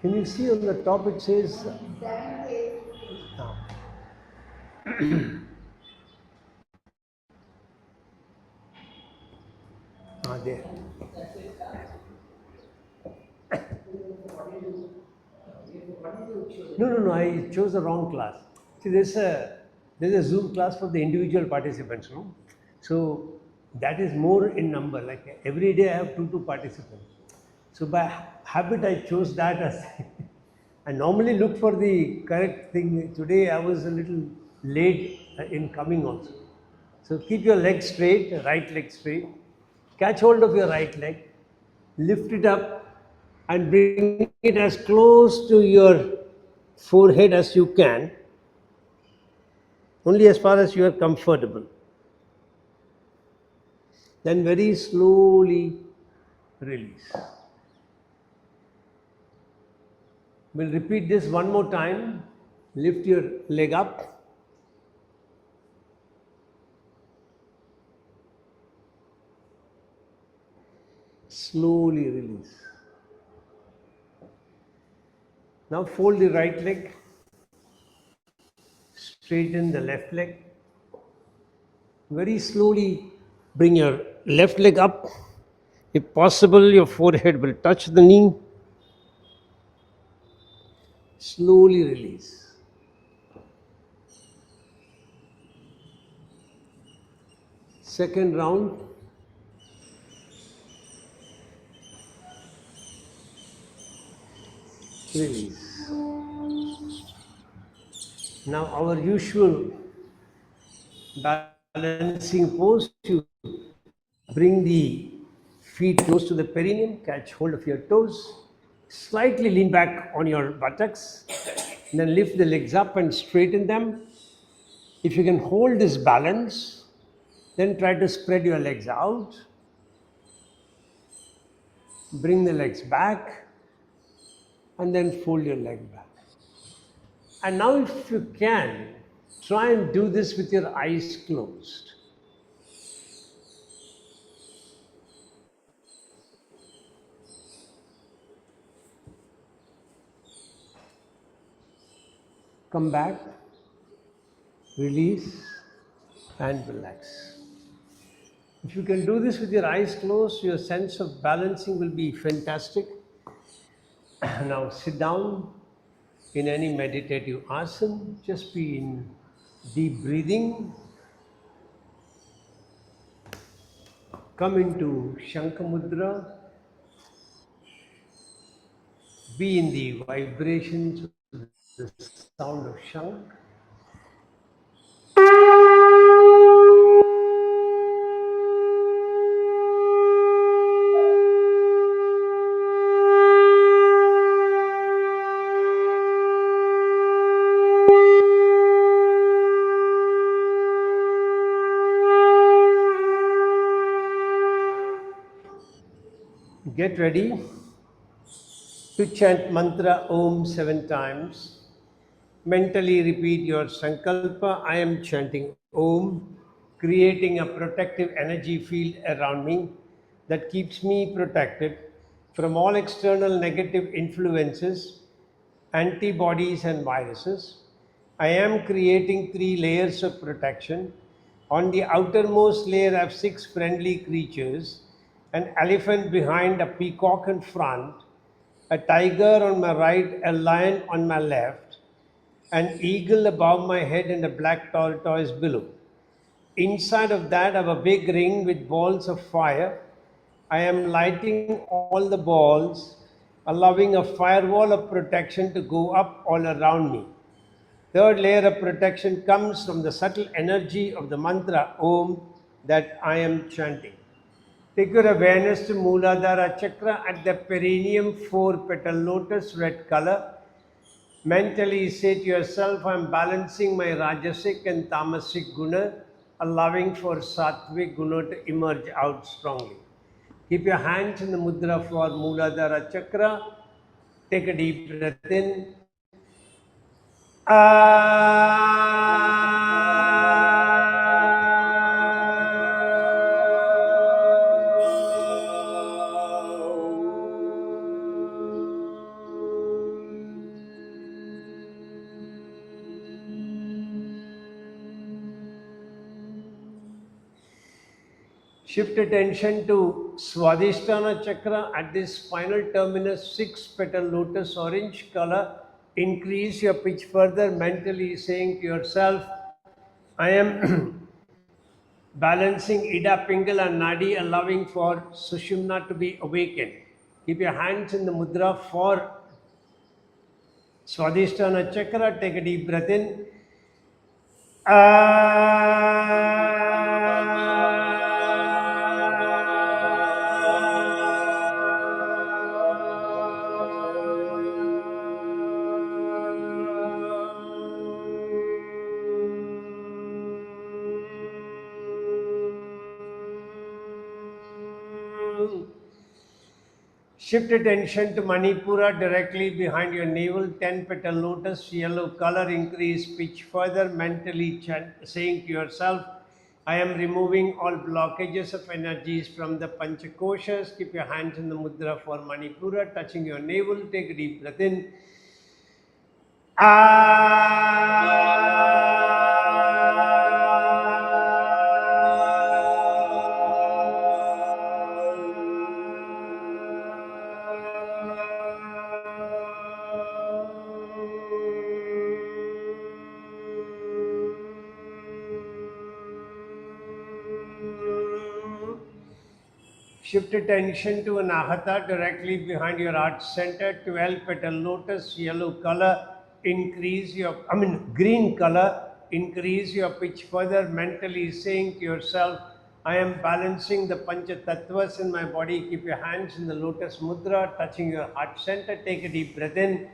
Can you see on the top it says? There. No. I chose the wrong class. See, there's a Zoom class for the individual participants, no? So that is more in number. Like every day, I have two participants. So by habit, I chose that as. I normally look for the correct thing. Today, I was a little late in coming also. So keep your leg straight, right leg straight. Catch hold of your right leg, lift it up, and bring it as close to your forehead as you can, only as far as you are comfortable. Then very slowly release. We'll repeat this one more time. Lift your leg up. Slowly release. Now fold the right leg. Straighten the left leg. Very slowly bring your left leg up. If possible, your forehead will touch the knee. Slowly release. Second round. Release. Now our usual balancing pose, you bring the feet close to the perineum, catch hold of your toes, slightly lean back on your buttocks, and then lift the legs up and straighten them. If you can hold this balance, then try to spread your legs out. Bring the legs back and then fold your leg back. And now, if you can, try and do this with your eyes closed. Come back, release, and relax. If you can do this with your eyes closed, your sense of balancing will be fantastic. Now sit down in any meditative asana, just be in deep breathing. Come into Shankha Mudra. Be in the vibrations of the sound of Shank. Get ready to chant mantra Om 7 times. Mentally repeat your sankalpa. I am chanting Om, creating a protective energy field around me that keeps me protected from all external negative influences, antibodies, and viruses. I am creating 3 layers of protection. On the outermost layer, I have 6 friendly creatures: an elephant behind, a peacock in front, a tiger on my right, a lion on my left, an eagle above my head, and a black tortoise below. Inside of that, I have a big ring with balls of fire. I am lighting all the balls, allowing a firewall of protection to go up all around me. Third layer of protection comes from the subtle energy of the mantra Om that I am chanting. Take your awareness to Mooladhara Chakra at the perineum, 4-petal lotus, red color. Mentally say to yourself, I am balancing my Rajasic and Tamasic guna, allowing for Sattvic guna to emerge out strongly. Keep your hands in the mudra for Mooladhara Chakra. Take a deep breath in. Shift attention to Swadhisthana chakra at this spinal terminus, 6-petal lotus, orange color. Increase your pitch further, mentally saying to yourself, I am balancing Ida, Pingala, and Nadi, allowing for Sushumna to be awakened. Keep your hands in the mudra for Swadhisthana chakra. Take a deep breath in. Shift attention to Manipura directly behind your navel, 10-petal lotus, yellow color. Increase pitch further, mentally saying to yourself, I am removing all blockages of energies from the Panchakoshas. Keep your hands in the mudra for Manipura, touching your navel. Take a deep breath in. Shift attention to Anahata directly behind your heart center, 12-petal lotus, yellow color. Increase your, green color. Increase your pitch further, mentally saying to yourself, I am balancing the Pancha Tattvas in my body. Keep your hands in the lotus mudra, touching your heart center. Take a deep breath in.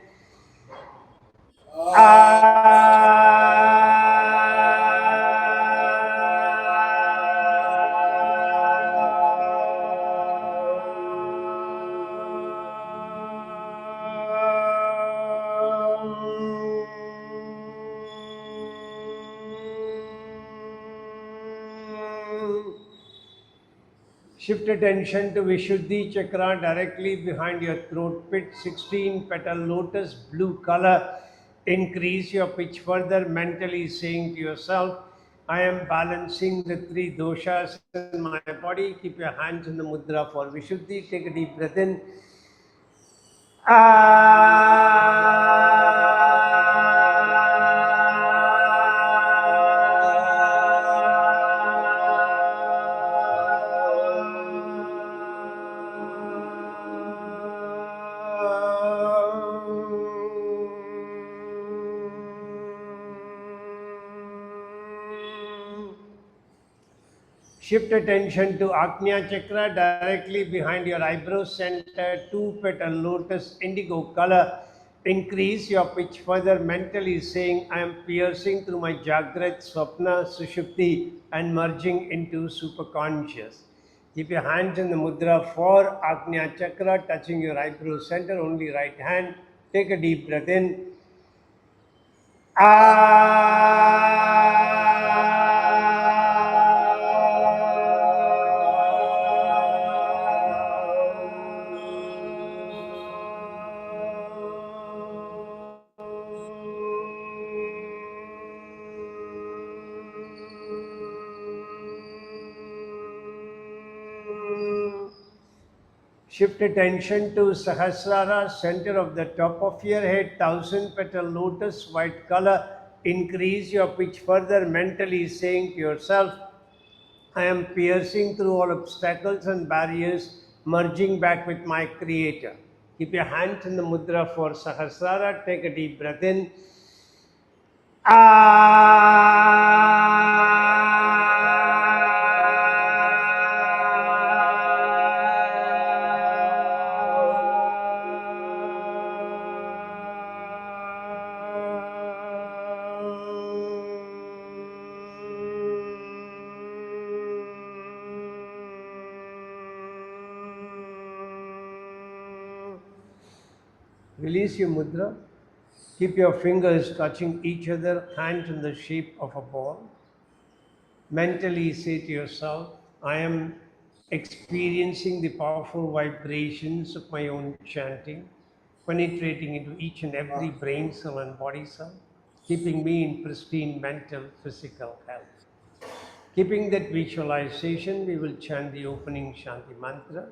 Shift attention to Vishuddhi chakra directly behind your throat pit, 16-petal lotus, blue color. Increase your pitch further, mentally saying to yourself, I am balancing the 3 doshas in my body. Keep your hands in the mudra for Vishuddhi. Take a deep breath in. Shift attention to Agnya chakra directly behind your eyebrow center, 2-petal lotus, indigo color. Increase your pitch further, mentally saying, I am piercing through my Jagrat, Swapna, Sushupti, and merging into superconscious. Keep your hands in the mudra for Agnya chakra, touching your eyebrow center, only right hand. Take a deep breath in. Shift attention to Sahasrara, center of the top of your head, 1000-petal lotus, white color. Increase your pitch further, mentally saying to yourself, I am piercing through all obstacles and barriers, merging back with my Creator. Keep your hands in the mudra for Sahasrara. Take a deep breath in. Release your mudra. Keep your fingers touching each other, hands in the shape of a ball. Mentally say to yourself, I am experiencing the powerful vibrations of my own chanting, penetrating into each and every brain cell and body cell, keeping me in pristine mental, physical health. Keeping that visualization, we will chant the opening Shanti mantra.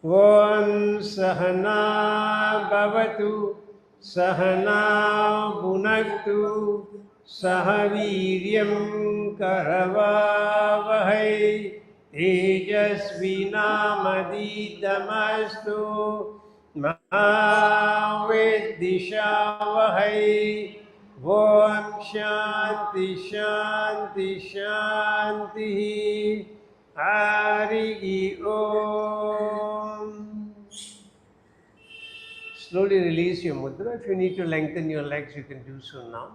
Om Sahana Bhavatu Sahana Bhunaktu Sahaviryam Karavavahai Tejasvinamadittamastu Ma Viddhishavahai. Om Shanti Shanti Shanti. Hari Om. Slowly release your mudra. If you need to lengthen your legs, you can do so now.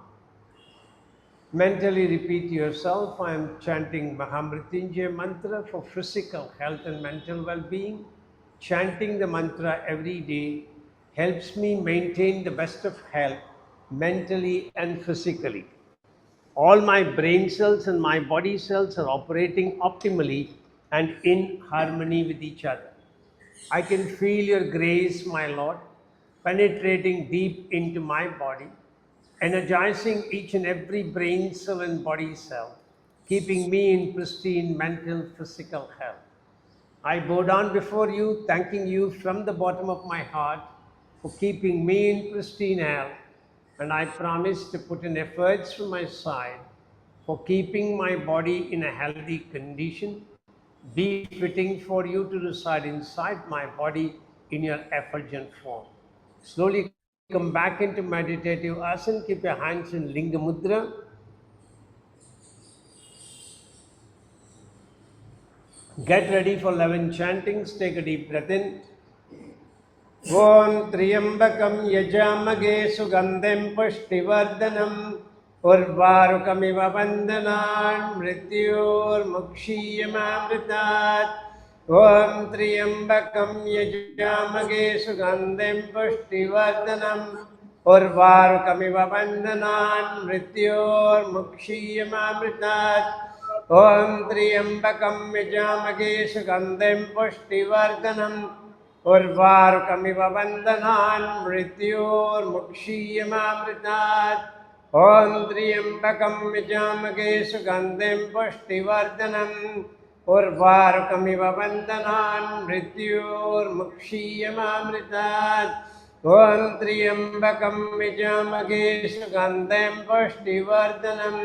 Mentally repeat to yourself, I am chanting Mahamrityunjaya mantra for physical health and mental well-being. Chanting the mantra every day helps me maintain the best of health mentally and physically. All my brain cells and my body cells are operating optimally and in harmony with each other. I can feel your grace, my Lord, penetrating deep into my body, energizing each and every brain cell and body cell, keeping me in pristine mental, physical health. I bow down before you, thanking you from the bottom of my heart for keeping me in pristine health, and I promise to put in efforts from my side for keeping my body in a healthy condition, befitting for you to reside inside my body in your effulgent form. Slowly come back into meditative asana, keep your hands in Linga Mudra. Get ready for 11 chantings, take a deep breath in. Om Triambakam Yajamage Sugandhem Pushtivardanam Urvarukamiva Vandanan Mrityor Mukshiyamamritat. Om Triambakam Yajamage Sugandhem Pushtivardanam Urvarukamiva Vandanan Mrityor Mukshiyamamritat. Om Triambakam Yajamage Sugandhem Pushtivardanam Urvarukamiv Vandanan Mrityormukshiyamamritat. Om Triambakam Yajamage Sugandhem Pushtivardanam Urvarukamiv Vandanan Mrityormukshiyamamritat. Om Triambakam Yajamage Sugandhem Pushtivardanam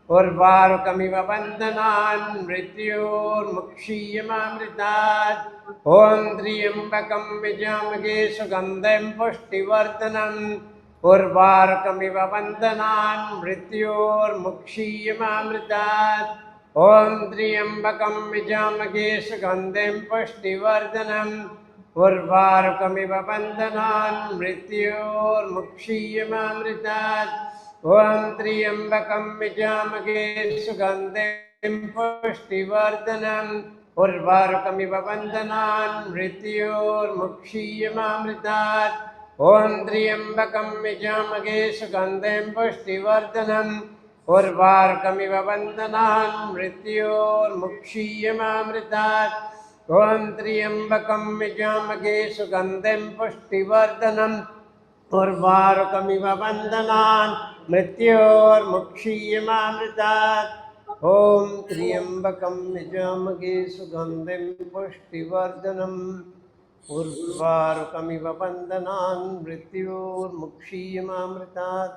Urvarukamiv Vandanan Mrityormukshiyamamritat. Om Triambakam Yajamage Sugandhem Pushtivardanam Urvarukamiv Vandanan Mrityormukshiyamamritat. Om Triambakam Yajamage Sugandhem Pushtivardanam Urvarukamiv Vandanan Mrityormukshiyamamritat. Om Triambakam Yajamage Sugandhem Pushtivardanam Urvarukamiv Vandanan Mrityormukshiyamamritat. Om Triambakam Yajamage Sugandhem Pushtivardanam Urvarukamiv Vandanan Mrityormukshiyamamritat. Om Triambakam Yajamage Sugandhem Pushtivardanam Urvarukamiv Vandanan Mrityormukshiyamamritat. Om Triambakam Yajamage Sugandhem Pushtivardanam Urvarukamiv Vandanan Mrityormukshiyamamritat.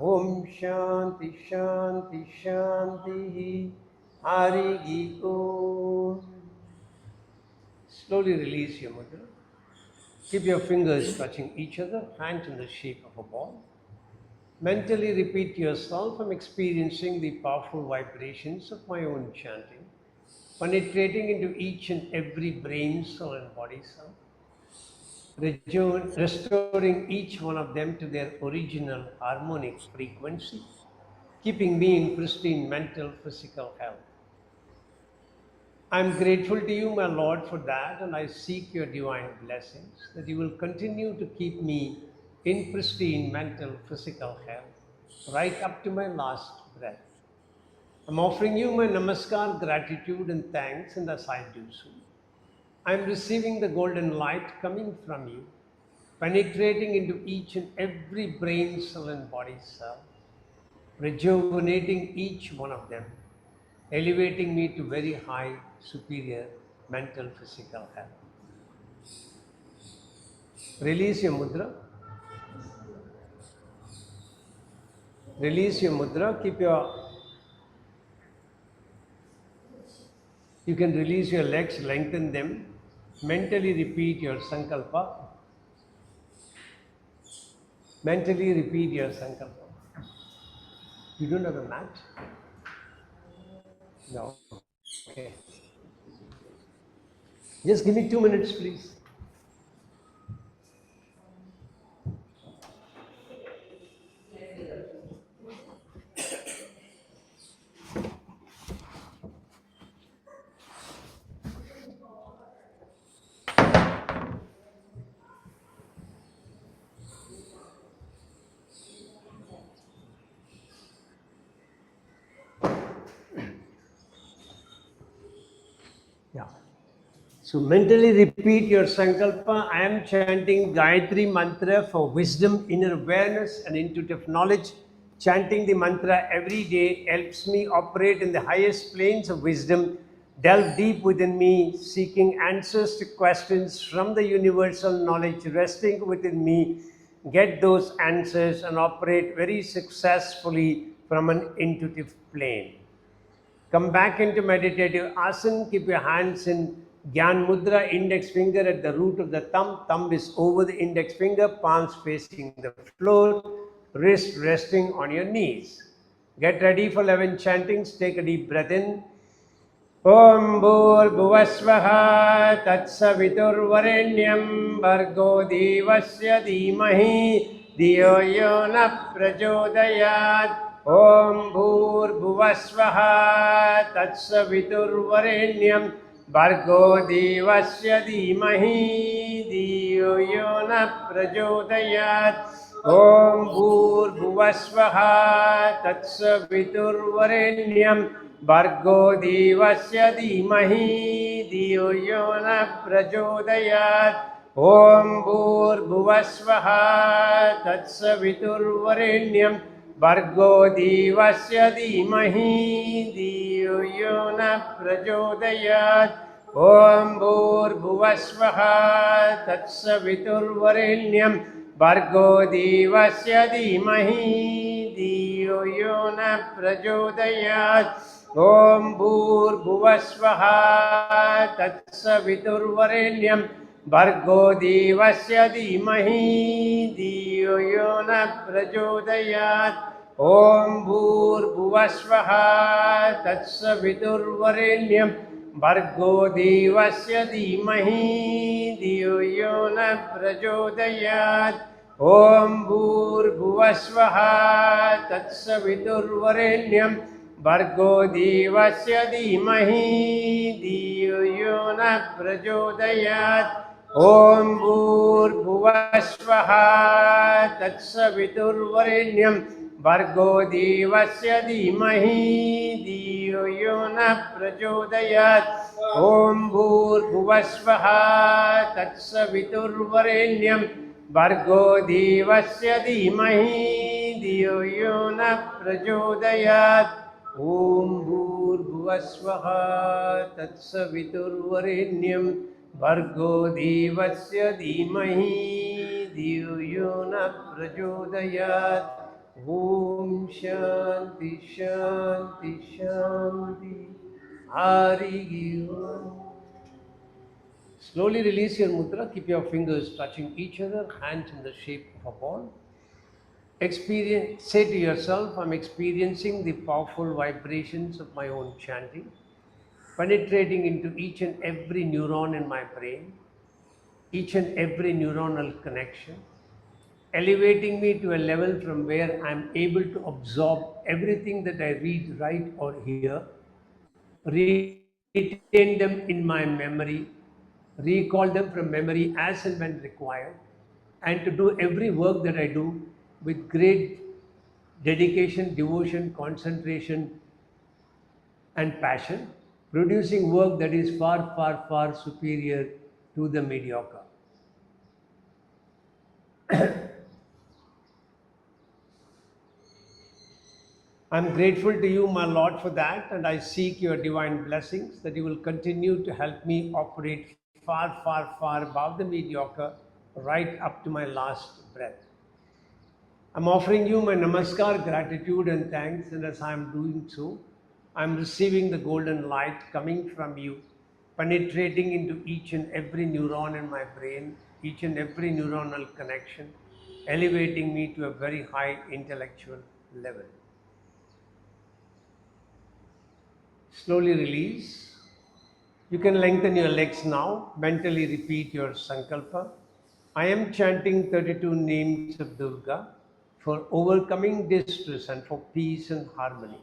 Om Shanti Shanti Shanti. Hari Om. Slowly release your mudra. Keep your fingers touching each other, hands in the shape of a ball. Mentally repeat to yourself, I'm experiencing the powerful vibrations of my own chanting, penetrating into each and every brain cell and body cell, restoring each one of them to their original harmonic frequency, keeping me in pristine mental, physical health. I'm grateful to you, my Lord, for that, and I seek your divine blessings that you will continue to keep me in pristine mental, physical health, right up to my last breath. I'm offering you my namaskar, gratitude, and thanks, and as I do so, I'm receiving the golden light coming from you, penetrating into each and every brain cell and body cell, rejuvenating each one of them, elevating me to very high, superior mental, physical health. Release your mudra. Release your mudra. You can release your legs, lengthen them. Mentally repeat your sankalpa. Mentally repeat your sankalpa. You don't have a mat? No. Okay. Just give me 2 minutes, please. Yeah. So mentally repeat your sankalpa. I am chanting Gayatri mantra for wisdom, inner awareness, and intuitive knowledge. Chanting the mantra every day helps me operate in the highest planes of wisdom, delve deep within me, seeking answers to questions from the universal knowledge resting within me, get those answers, and operate very successfully from an intuitive plane. Come back into meditative asana. Keep your hands in Gyan Mudra, index finger at the root of the thumb. Thumb is over the index finger, palms facing the floor, wrist resting on your knees. Get ready for 11 chantings. Take a deep breath in. Om Bhurbhuvasvaha Tatsaviturvarenyam Bhargo Devasya Dhimahi Dhiyo Yo Na Prachodayat. Om Bhurbhuvasvaha Tatsaviturvarenyam Bhargo Devasya Dhimahi Dhiyo Yo Na Prachodayat. Om Bhurbhuvasvaha Tatsaviturvarenyam Bhargo Devasya Dhimahi Dhiyo Yo Na Prachodayat. Om Bhurbhuvasvaha Tatsaviturvarenyam Bhargo Devasya Dhimahi Dhiyo Yo Na Prachodayat. Om Bhurbhuvasvaha Tatsaviturvarenyam Bhargo Devasya Dhimahi Dhiyo Yo Na Prachodayat. Om Bhurbhuvasvaha Tatsaviturvarenyam Bhargo Devasya Dhimahi Dhiyo Yo Na Prachodayat. Om Bhurbhuvasvaha Tatsaviturvarenyam Bhargo Devasya Dhimahi Dhiyo Yo Na Prachodayat. Om Bhurbhuvasvaha Tatsaviturvarenyam Bhargo Devasya Dhimahi Dhiyo Yo Na Prachodayat. Om Bhurbhuvasvaha Tatsaviturvarenyam Bhargo Devasya Dhimahi Dhiyo Yo Na Prachodayat. Om Bhurbhuvasvaha Tatsaviturvarenyam Bhargo Devasya Dhimahi Dhiyo Yo Na Prachodayat. Om Bhurbhuvasvaha Tatsaviturvarenyam Bhargo Devasya Dhimahi Dhiyo Yo Na Prachodayat. Om Shanti Shanti Shanti. Hari Om. Slowly release your mudra. Keep your fingers touching each other, hands in the shape of a ball. Say to yourself, I'm experiencing the powerful vibrations of my own chanting, penetrating into each and every neuron in my brain, each and every neuronal connection, elevating me to a level from where I'm able to absorb everything that I read, write, or hear, retain them in my memory, recall them from memory as and when required, and to do every work that I do with great dedication, devotion, concentration, and passion, producing work that is far, far, far superior to the mediocre. I'm grateful to you, my Lord, for that, and I seek your divine blessings that you will continue to help me operate far, far, far above the mediocre, right up to my last breath. I'm offering you my namaskar, gratitude, and thanks, and as I'm doing so, I'm receiving the golden light coming from you, penetrating into each and every neuron in my brain, each and every neuronal connection, elevating me to a very high intellectual level. Slowly release. You can lengthen your legs now. Mentally repeat your sankalpa. I am chanting 32 names of Durga for overcoming distress and for peace and harmony.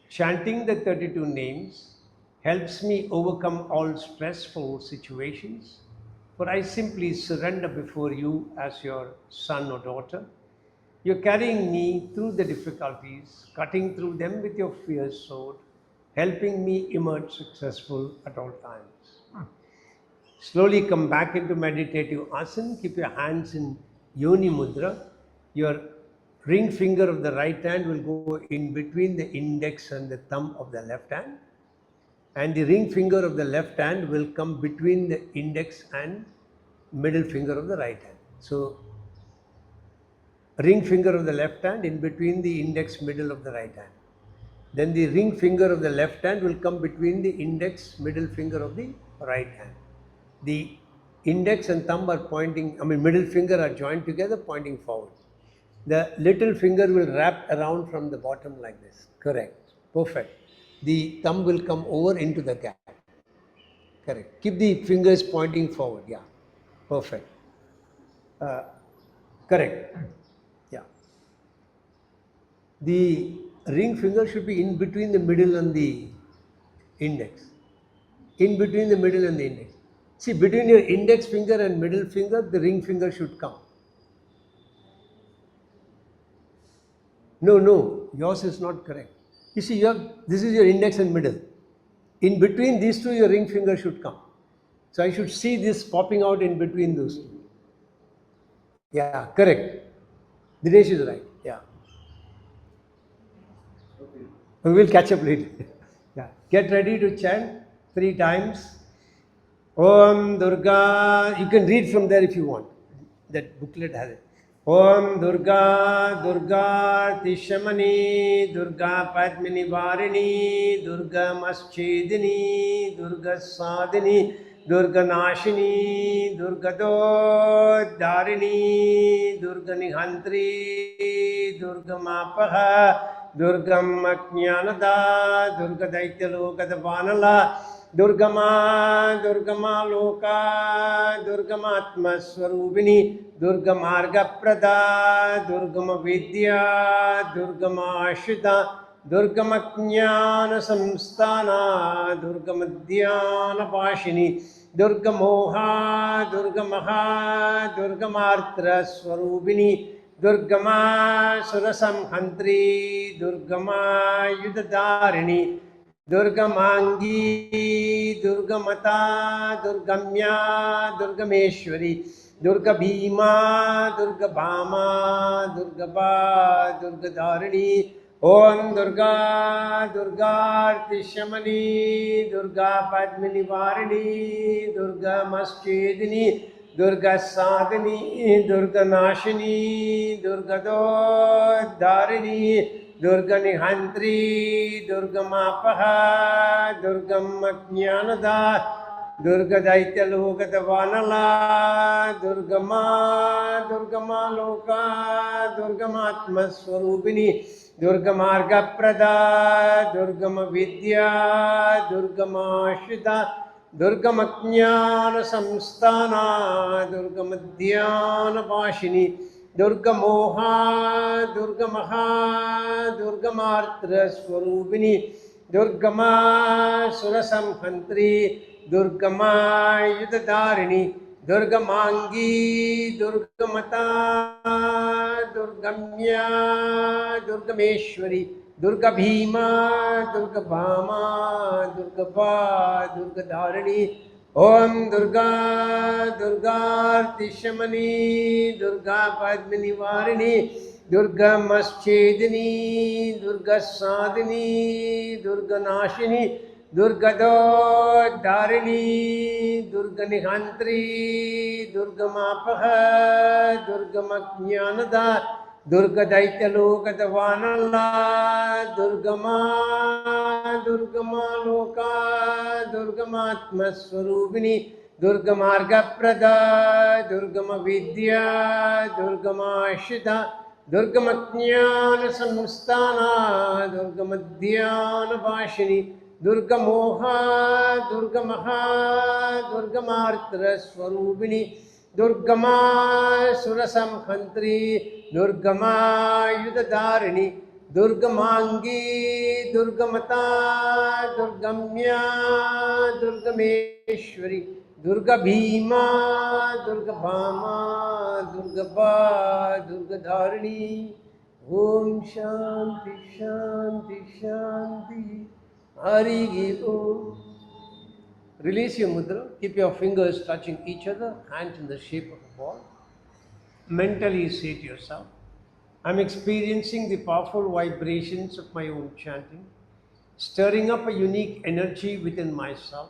Chanting the 32 names helps me overcome all stressful situations, for I simply surrender before you as your son or daughter. You're carrying me through the difficulties, cutting through them with your fierce sword, helping me emerge successful at all times. Slowly come back into meditative asana. Keep your hands in Yoni Mudra. Your ring finger of the right hand will go in between the index and the thumb of the left hand. And the ring finger of the left hand will come between the index and middle finger of the right hand. So, ring finger of the left hand in between the index middle of the right hand. Then the ring finger of the left hand will come between the index middle finger of the right hand. The index and thumb are pointing, middle finger are joined together pointing forward. The little finger will wrap around from the bottom like this. Correct. Perfect. The thumb will come over into the gap. Correct. Keep the fingers pointing forward. Yeah. Perfect. Correct. Yeah. The ring finger should be in between the middle and the index. In between the middle and the index. See, between your index finger and middle finger, the ring finger should come. No, yours is not correct. You see, this is your index and middle. In between these two, your ring finger should come. So I should see this popping out in between those two. Yeah, correct. Dinesh is right. Yeah. Okay. We will catch up later. Yeah. Get ready to chant 3 times. Om Durga. You can read from there if you want. That booklet has it. Om Durga, Durga Tishamani, Durga Padmini Varini, Durga Maschedini, Durga Sadini, Durga Nashini, Durga Darini, Durga Nihantri, Durga Mapaha, Durga Maknyanada, Durga Daityalokadavanala, Durgama, Durgama Loka, Durgamatma Swarupini, Durgamarga Prada, Durgama Vidya, Durgama Ashita, Durgama Jnana Samstana, Durgama Dhyana Pashini, Durgamoha, Durgamaha, Durgamartra Swarupini, Durgama Surasamhantri, Durgama Yudadarini, Durgamangi, Durgamata, Durgamya, Durgameshwari, Durga Bhima, Durga Bhama, Durga Ba, Durga Dharini, Om Durga, Durga Tishamani, Durga Padmini Varini, Durga Maschedini, Durga Sadhini, Durga Nashini, Durga Dharini, Durga Nihantri, Durga Mapaha, Durga Maknyanada, Durga Daityalokadavanala, Durga Ma Loka, Durga Matma Swarupini, Durga Marga Prada, Durga Vidya, Durga Ashita, Durga Maknyana Samstana, Durga Madhyana Pashini, Durga Moha, Durga Maha, Durga Martra Swarupini, Durga Ma Surasamhantri, Durga Ma Yudadarini, Durga Mangi, Durga Mata, Durga Mya, Durga Meshwari, Durga Bhima, Durga Bhama, Durga Ba, Durga Dharini, Om Durga, Durga Tishamani, Durga Padmini Varini, Durga Maschedini, Durga Sadini, Durga Nashini, Durga Dharini, Durga Nihantri, Durga Mapaha, Durga Majnanada, Durga Daitaloka Durga Ma, Durga Ma Loka, Durga Matma Swarupini, Durga Marga Prada, Durga Ma Vidya, Durga Ma Ashita, Durga Matnyana Samstana, Durga Madhyana Vashini, Durga Moha, Durga Maha, Durga Martra Swarupini, Durga Ma Surasam Khantri, Durga Ma Yudhadarini, Durga Mangi, Durga Mata, Durga Mya, Durga Meshwari, Durga Bhima, Durga Bhama, Durga Ba, Durga Dharini. Om Shanti Shanti Shanti. Hari Om. Release your mudra. Keep your fingers touching each other, hands in the shape of a ball. Mentally say to yourself, I'm experiencing the powerful vibrations of my own chanting, stirring up a unique energy within myself,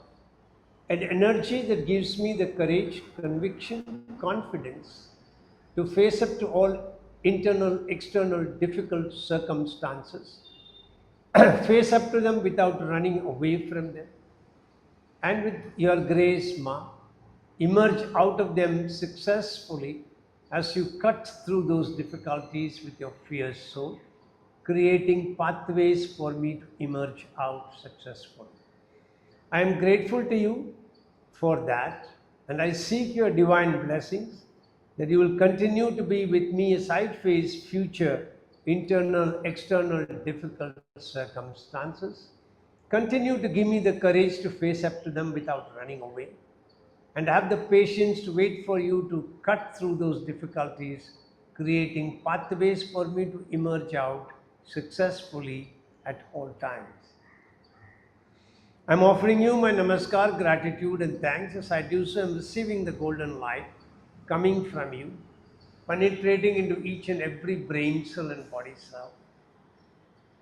an energy that gives me the courage, conviction, confidence to face up to all internal, external difficult circumstances, face up to them without running away from them, and with your grace, Ma, emerge out of them successfully as you cut through those difficulties with your fierce soul, creating pathways for me to emerge out successfully. I am grateful to you for that, and I seek your divine blessings that you will continue to be with me as I face future internal, external difficult circumstances. Continue to give me the courage to face up to them without running away, and have the patience to wait for you to cut through those difficulties, creating pathways for me to emerge out successfully at all times. I'm offering you my namaskar, gratitude, and thanks. As I do so, I'm receiving the golden light coming from you, penetrating into each and every brain cell and body cell,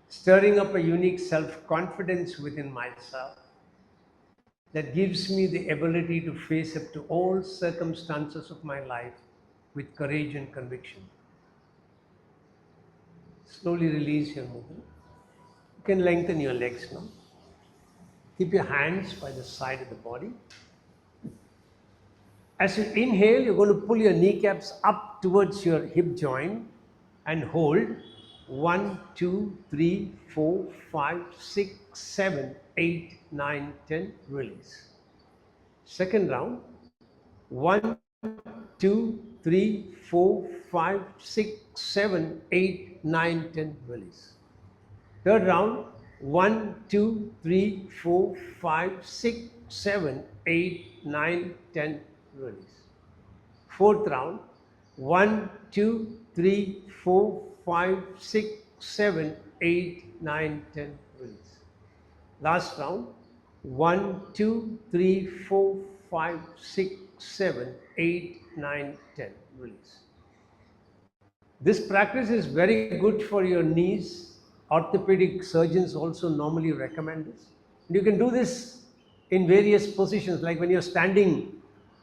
stirring up a unique self-confidence within myself that gives me the ability to face up to all circumstances of my life with courage and conviction. Slowly release your movement. You can lengthen your legs now. Keep your hands by the side of the body. As you inhale, you're going to pull your kneecaps up towards your hip joint and hold 1, 2, 3, 4, 5, 6, 7, 8, 9, 10. Release. Second round. 1, 2, 3, 4, 5, 6, 7, 8, 9, 10. Release. Third round. 1, 2, 3, 4, 5, 6, 7, 8, 9, 10. Release. Fourth round. 1, 2, 3, 4, 5, 6, 7, 8, 9, 10. Release. Last round. 1, 2, 3, 4, 5, 6, 7, 8, 9, 10. Release. This practice is very good for your knees. Orthopedic surgeons also normally recommend this. And you can do this in various positions, like when you're standing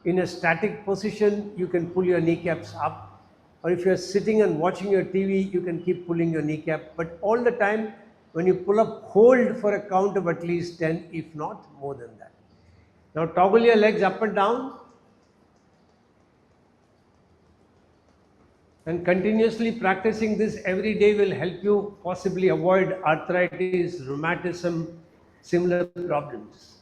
in a static position, you can pull your kneecaps up. Or if you're sitting and watching your TV, you can keep pulling your kneecap. But all the time, when you pull up, hold for a count of at least 10, if not more than that. Now toggle your legs up and down. And continuously practicing this every day will help you possibly avoid arthritis, rheumatism, similar problems.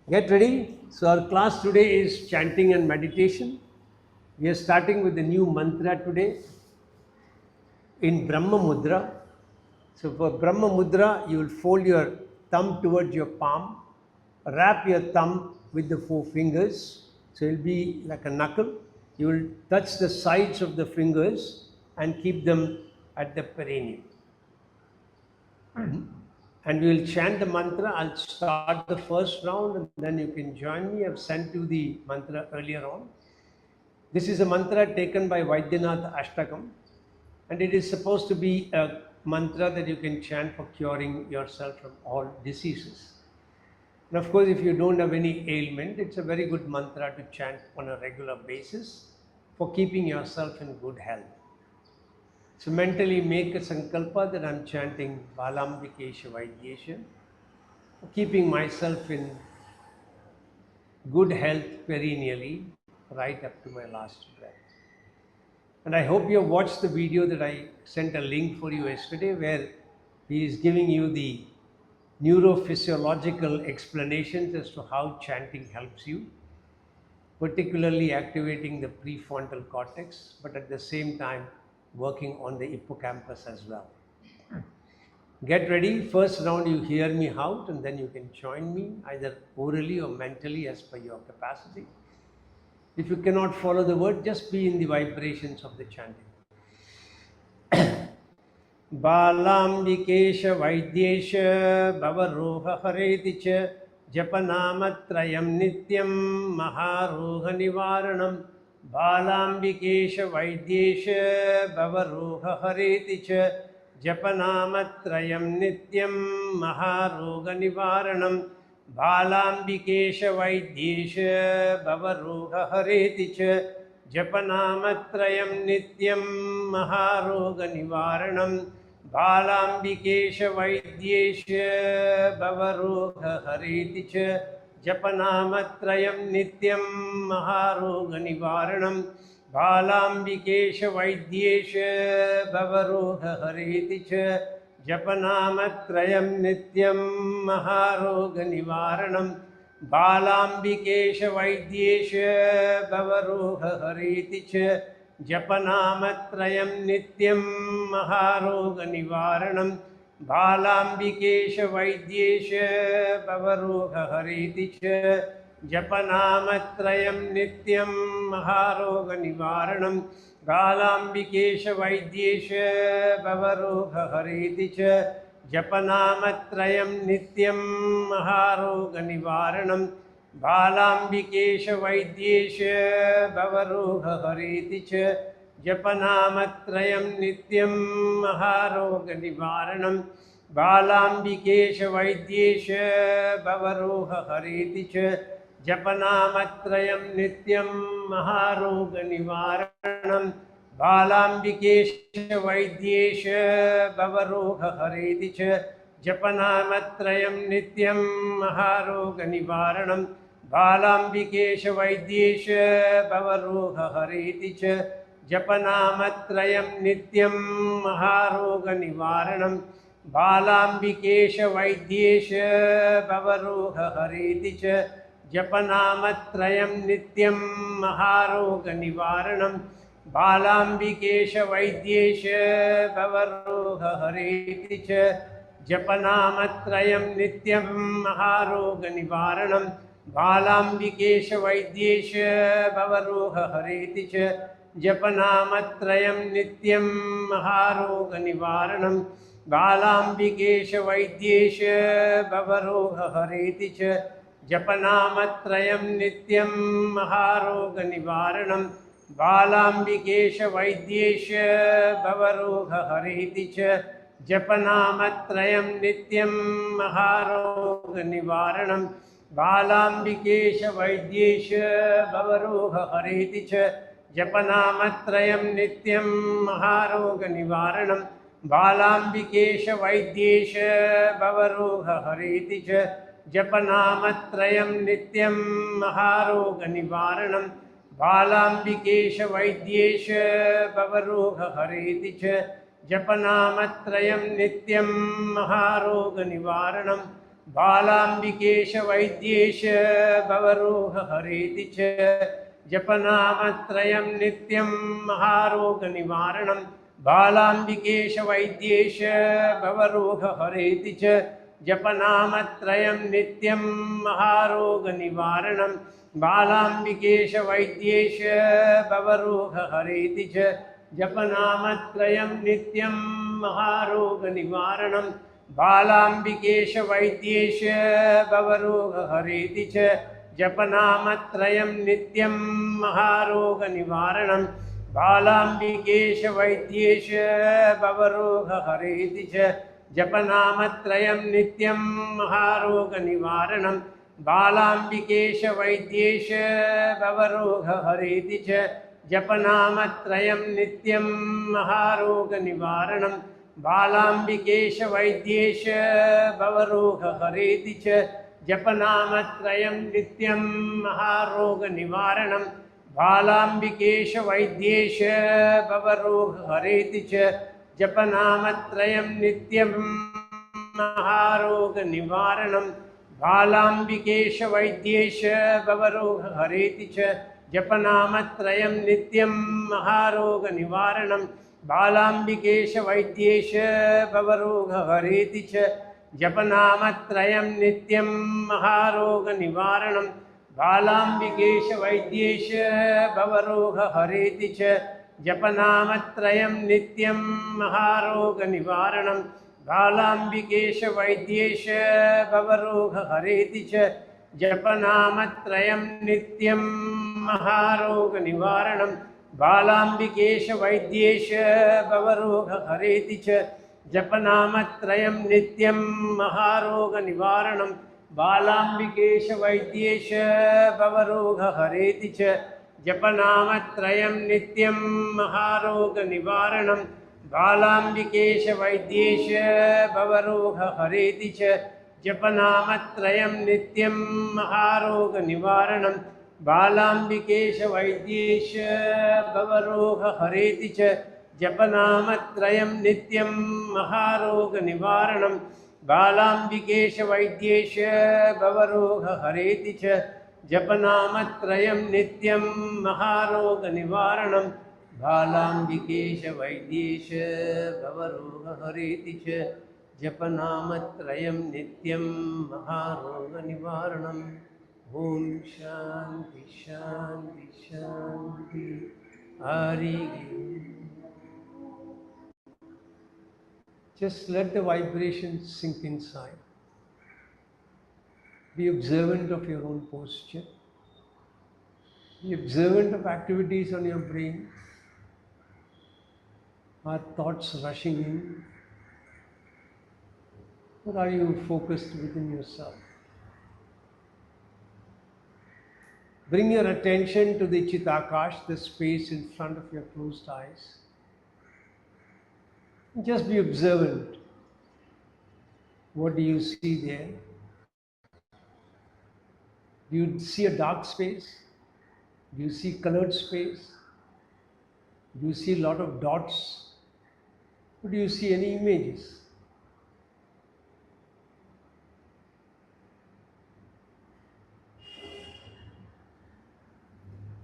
Get ready. So our class today is chanting and meditation. We are starting with the new mantra today in Brahma Mudra. So for Brahma Mudra, you will fold your thumb towards your palm, wrap your thumb with the 4 fingers. So it will be like a knuckle. You will touch the sides of the fingers and keep them at the perineum. And we will chant the mantra. I'll start the first round and then you can join me. I've sent you the mantra earlier on. This is a mantra taken by Vaidyanath Ashtakam, and it is supposed to be a mantra that you can chant for curing yourself from all diseases. And of course, if you don't have any ailment, it's a very good mantra to chant on a regular basis for keeping yourself in good health. So mentally make a sankalpa that I'm chanting Balambikesha Vaidyesha, keeping myself in good health perennially, right up to my last breath. And I hope you have watched the video that I sent a link for you yesterday, where he is giving you the neurophysiological explanations as to how chanting helps you, particularly activating the prefrontal cortex, but at the same time working on the hippocampus as well. Get ready. First round you hear me out, and then you can join me either orally or mentally as per your capacity. If you cannot follow the word, just be in the vibrations of the chanting. Balambikesha Vaidyesha Bhavaroha Hareti Cha Japanamatrayam Nityam Maharoha Nivaranam. Balambikesha Vaidyesha Bhavaroha Hareti Cha Japanamatrayam Nityam Maharoga Nivaranam. Balambikesha Vaidyesha Bhavaroha Hareti Cha Japanamatrayam Nityam Maharoga Nivaranam. Balambikesha Vaidyesha Bhavaroga Hareti Cha Japanamatrayam Nityam Maharoga Nivaranam. Balambikesha Vaidyesha Bhavaroga Hareti Cha Japanamatrayam Nityam Maharoga Nivaranam. Balambikesha Vaidyesha Bhavaroha Hareti Cha Japanamatrayam Nityam Maharoga Nivaranam. Balambikesha Vaidyesha Bhavaroha Hareti Cha Japanamatrayam Nityam Maharoga Nivaranam. Balambikesha Vaidyesha Bhavaroha Hareti Cha Japanamatrayam Nityam Maharoga Nivaranam. Balambikesha Vaidyesha Bhavaroha Hareti Cha Japanamatrayam Nityam Maharoga Nivaranam. Balambikesha Vaidyesha Bhavaroha Hareti Cha Japanamatrayam Nityam Maharoga Nivaranam. Balambikesha Vaidyesha Bhavaroha Hareti Cha Japanamatrayam Nityam Maharoga Nivaranam. Balambikesha Vaidyesha Bhavaroha Hareti Cha Japanamatrayam Nityam Maharoga Nivaranam. Balambikesha Vaidyesha Bhavaroha Hareti Cha Japanamatrayam Nityam Maharoga Nivaranam. Balambikesha Vaidyesha Bhavaroha Hareti Cha Japanamatrayam Nityam Maharoga Nivaranam. Balambikesha Vaidyesha Bhavaroha Hareti Cha Japanamatrayam Nityam Maharoga Nivaranam. Balambikesha Vaidyesha Bhavaroha Hareti Cha Japanamatrayam Nityam Maharoga Nivaranam. Balambikesha Vaidyesha Bhavaroha Hareti Cha Japanamatrayam Nityam Maharoga Nivaranam. Balambikesha Vaidyesha Bhavaroha Hareti Cha Japanamatrayam Nityam Maharoga Nivaranam. Balambikesha Vaidyesha Bhavaroha Hareti Cha Japanamatrayam Nityam Maharoga Nivaranam. Balambikesha Vaidyesha Bhavaroha Hareti Cha Japanamatrayam Nityam Maharoga Nivaranam. Balambikesha Vaidyesha Bhavaroha Hareti Cha Japanamatrayam Nityam Maharoga Nivaranam. Balambikesha Vaidyesha Bhavaroha Hareti Cha Japanamatrayam Nityam Maharoga Nivaranam. Balambikesha Vaidyesha Bhavaroha Hareti Cha Japanamatrayam Nityam Maharoga Nivaranam. Balambikesha Vaidyesha Bhavaroha Hareti Cha Japanamatrayam Nityam महारोग निवारणं बालाम्बिकेश वैद्येश भवरोग हरेति च जपनामत्रयं नित्यं महारोग निवारणं बालाम्बिकेश वैद्येश भवरोग हरेति च जपनामत्रयं नित्यं महारोग निवारणं बालाम्बिकेश वैद्येश भवरोग हरेति च जपनामत्रयं नित्यं महारोग निवारणं बालाम्बिकेश वैद्येश भवरोग हरेति च जपनामत्रयं नित्यं महारोग निवारणं बालाम्बिकेश वैद्येश भवरोग हरेति च जपनामत्रयं नित्यं महारोग निवारणं बालाम्बिकेश वैद्येश भवरोग हरेति च जपनामत्रयं नित्यं महारोग निवारणं बालाम्बिकेश वैद्येश भवरोग हरेति च जपनामत्रयं नित्यं महारोग निवारणं बालाम्बिकेश वैद्येश भवरोग हरेति च जपनामत्रयं नित्यं महारोग निवारणं बालाम्बिकेश वैद्येश भवरोग हरेति च जपनामत्रयं नित्यं महारोग निवारणं बालाम्बिकेश वैद्येश भवरोग हरेति च जपनामत्रयं नित्यं महारोग निवारणं बालाम्बिकेश वैद्येश भवरोग हरेति च जपनामत्रयं नित्यं महारोग निवारणं बालाम्बिकेश वैद्येश भवरोग हरेति च जपनामत्रयं नित्यं महारोग निवारणं बालाम्बिकेश वैद्येश भवरोग हरेति च जपनामत्रयं नित्यं महारोग निवारणं बालाम्बिकेश वैद्येश भवरोग हरेति च जपनामत्रयं नित्यं महारोग निवारणम् ओम शांति शांति शांति Hari. Just let the vibrations sink inside. Be observant of your own posture. Be observant of activities on your brain. Are thoughts rushing in? Or are you focused within yourself? Bring your attention to the Chitakash, the space in front of your closed eyes. Just be observant. What do you see there? Do you see a dark space? Do you see colored space? Do you see a lot of dots? Or do you see any images?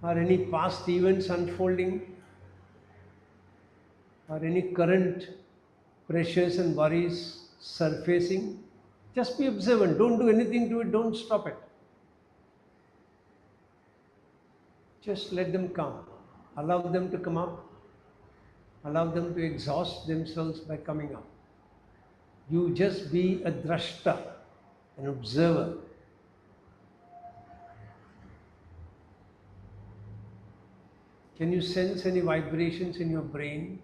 Are any past events unfolding? Are any current pressures and worries surfacing? Just be observant. Don't do anything to it. Don't stop it. Just let them come. Allow them to come up. Allow them to exhaust themselves by coming up. You just be a drashta, an observer. Can you sense any vibrations in your brain?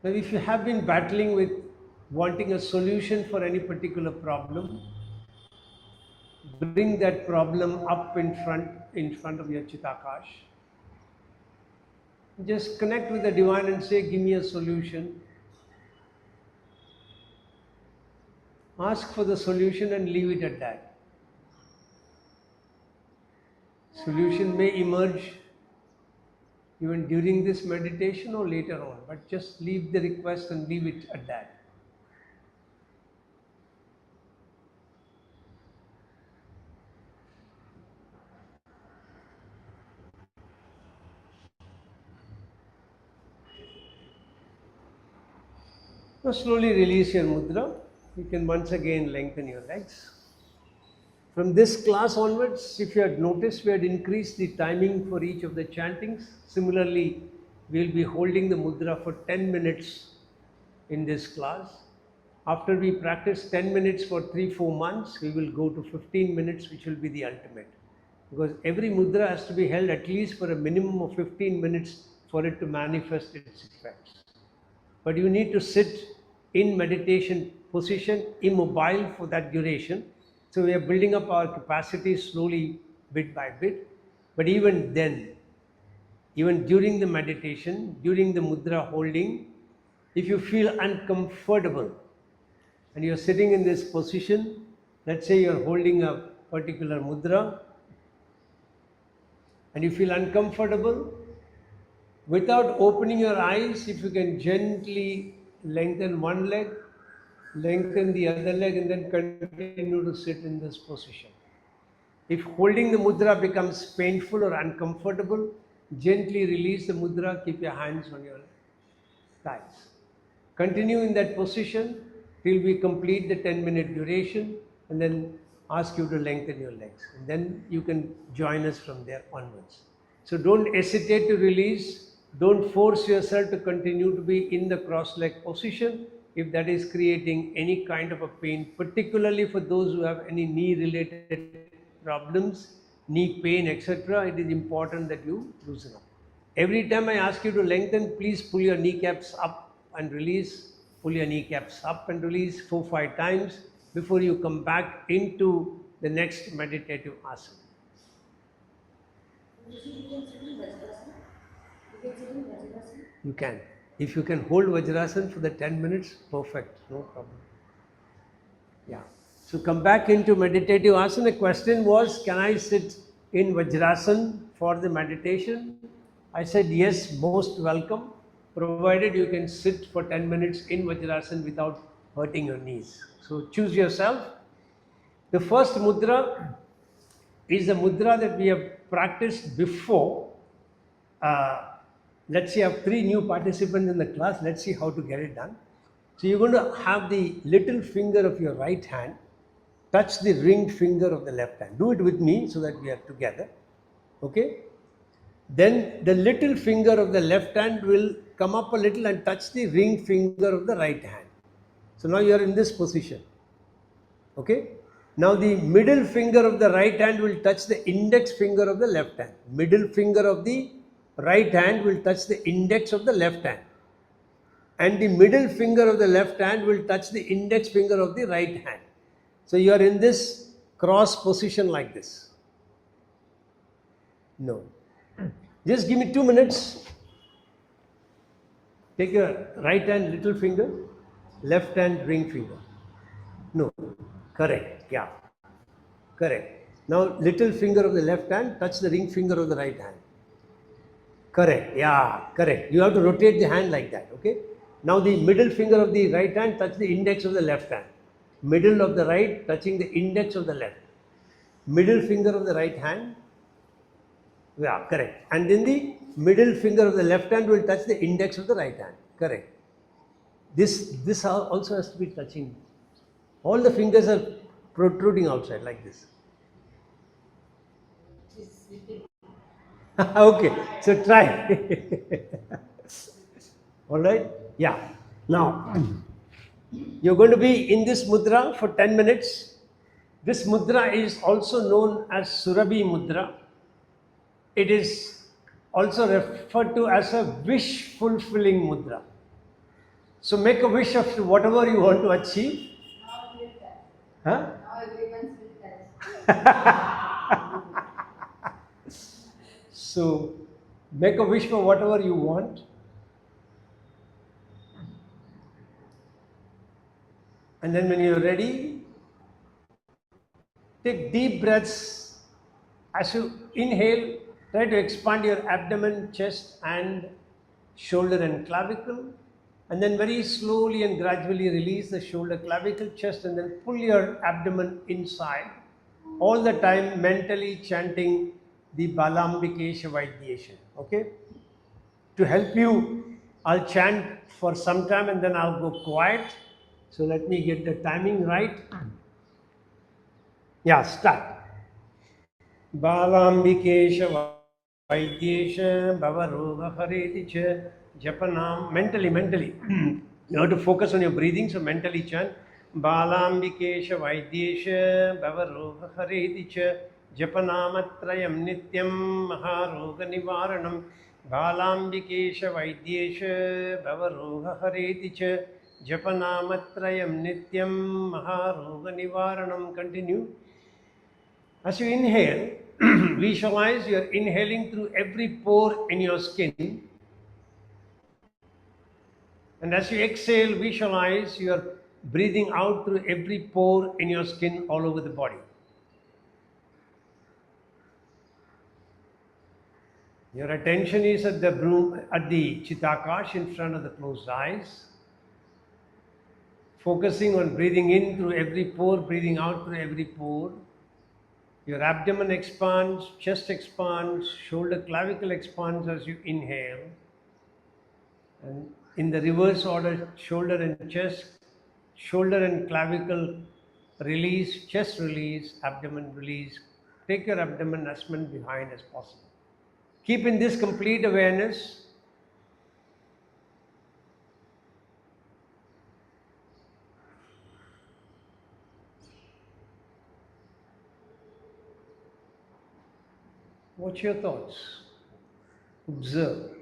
Now, if you have been battling with wanting a solution for any particular problem, bring that problem up in front of your Chitakash. Just connect with the divine and say, give me a solution. Ask for the solution and leave it at that. Solution may emerge even during this meditation or later on, but just leave the request and leave it at that. Now slowly release your mudra. You can once again lengthen your legs. From this class onwards, if you had noticed, we had increased the timing for each of the chantings. Similarly, we will be holding the mudra for 10 minutes in this class. After we practice 10 minutes for 3-4 months, we will go to 15 minutes, which will be the ultimate. Because every mudra has to be held at least for a minimum of 15 minutes for it to manifest its effects. But you need to sit in meditation position, immobile for that duration. So we are building up our capacity slowly, bit by bit. But even then, even during the meditation, during the mudra holding, if you feel uncomfortable and you're sitting in this position, let's say you're holding a particular mudra and you feel uncomfortable, without opening your eyes, if you can gently lengthen one leg, lengthen the other leg, and then continue to sit in this position. If holding the mudra becomes painful or uncomfortable, gently release the mudra, keep your hands on your thighs. Continue in that position till we complete the 10-minute duration, and then ask you to lengthen your legs. And then you can join us from there onwards. So don't hesitate to release. Don't force yourself to continue to be in the cross-leg position if that is creating any kind of a pain, particularly for those who have any knee-related problems, knee pain, etc. It is important that you loosen up. Every time I ask you to lengthen, please pull your kneecaps up and release. Pull your kneecaps up and release 4-5 times before you come back into the next meditative asana. You can. If you can hold Vajrasana for the 10 minutes, perfect, no problem. Yeah. So come back into meditative asana. The question was, can I sit in Vajrasana for the meditation? I said yes, most welcome, provided you can sit for 10 minutes in Vajrasana without hurting your knees. So choose yourself. The first mudra is the mudra that we have practiced before. Let's say I have 3 new participants in the class. Let's see how to get it done. So you're going to have the little finger of your right hand touch the ring finger of the left hand. Do it with me so that we are together. Okay? Then the little finger of the left hand will come up a little and touch the ring finger of the right hand. So now you are in this position. Okay? Now the middle finger of the right hand will touch the index finger of the left hand. Middle finger of the right hand will touch the index of the left hand. And the middle finger of the left hand will touch the index finger of the right hand. So you are in this cross position like this. No. Just give me 2 minutes. Take your right hand little finger, left hand ring finger. No. Correct. Yeah. Correct. Now little finger of the left hand touch the ring finger of the right hand. Correct. Yeah. Correct. You have to rotate the hand like that. Okay. Now the middle finger of the right hand touch the index of the left hand. Middle of the right touching the index of the left. Middle finger of the right hand. Yeah, correct. And then the middle finger of the left hand will touch the index of the right hand. Correct. This also has to be touching. All the fingers are protruding outside like this. Okay, so try. All right? Yeah. Now, you're going to be in this mudra for 10 minutes. This mudra is also known as Surabhi mudra. It is also referred to as a wish fulfilling mudra. So make a wish of whatever you want to achieve. Huh? So make a wish for whatever you want. And then when you're ready, take deep breaths. As you inhale, try to expand your abdomen, chest and shoulder and clavicle. And then very slowly and gradually release the shoulder, clavicle, chest, and then pull your abdomen inside. All the time mentally chanting the Balambikesha Vaidyesha. Okay? To help you, I'll chant for some time and then I'll go quiet. So let me get the timing right. Yeah, start. Balambikesha Vaidyesha Bhavaroga Hareticha Japanam. Mentally. You have to focus on your breathing, so mentally chant Balambikesha Vaidyesha Bhavaroga Haredicha Japanamatrayam Nityam Maharoga Nivaranam Balambikesha Vaidyesha Bhavaroga Haredicha Japanamatrayam Nityam Maharoga Nivaranam. Continue. As you inhale, visualize you are inhaling through every pore in your skin. And as you exhale, visualize you are breathing out through every pore in your skin all over the body. Your attention is at the Chitakash in front of the closed eyes. Focusing on breathing in through every pore, breathing out through every pore. Your abdomen expands, chest expands, shoulder clavicle expands as you inhale. And in the reverse order, shoulder and chest, shoulder and clavicle release, chest release, abdomen release. Take your abdomen as much behind as possible. Keep in this complete awareness. Watch your thoughts. Observe.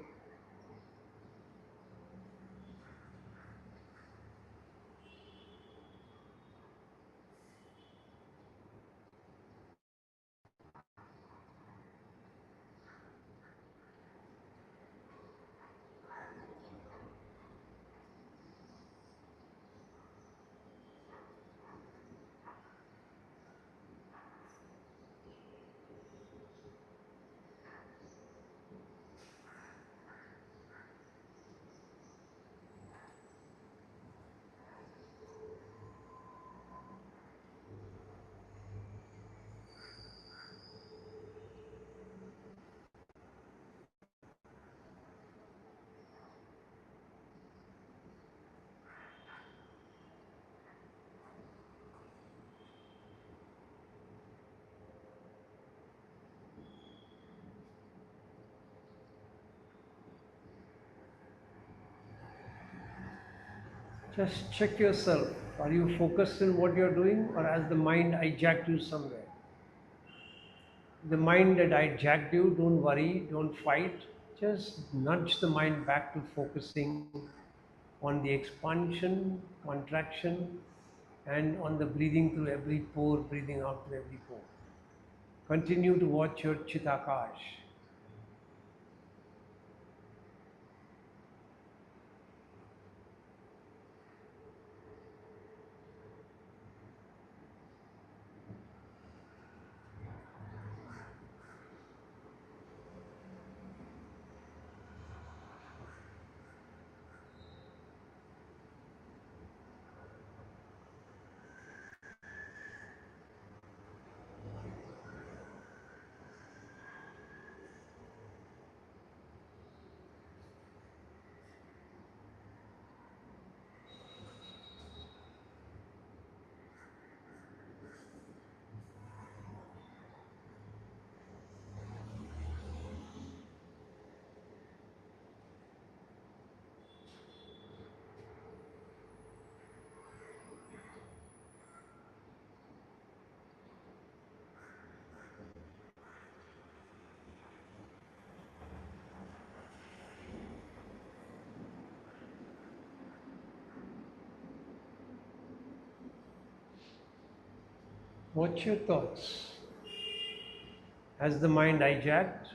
Just check yourself. Are you focused in what you're doing, or has the mind hijacked you somewhere? The mind that hijacked you, don't worry, don't fight. Just nudge the mind back to focusing on the expansion, contraction, and on the breathing through every pore, breathing out through every pore. Continue to watch your Chitakash. Watch your thoughts. Has the mind hijacked?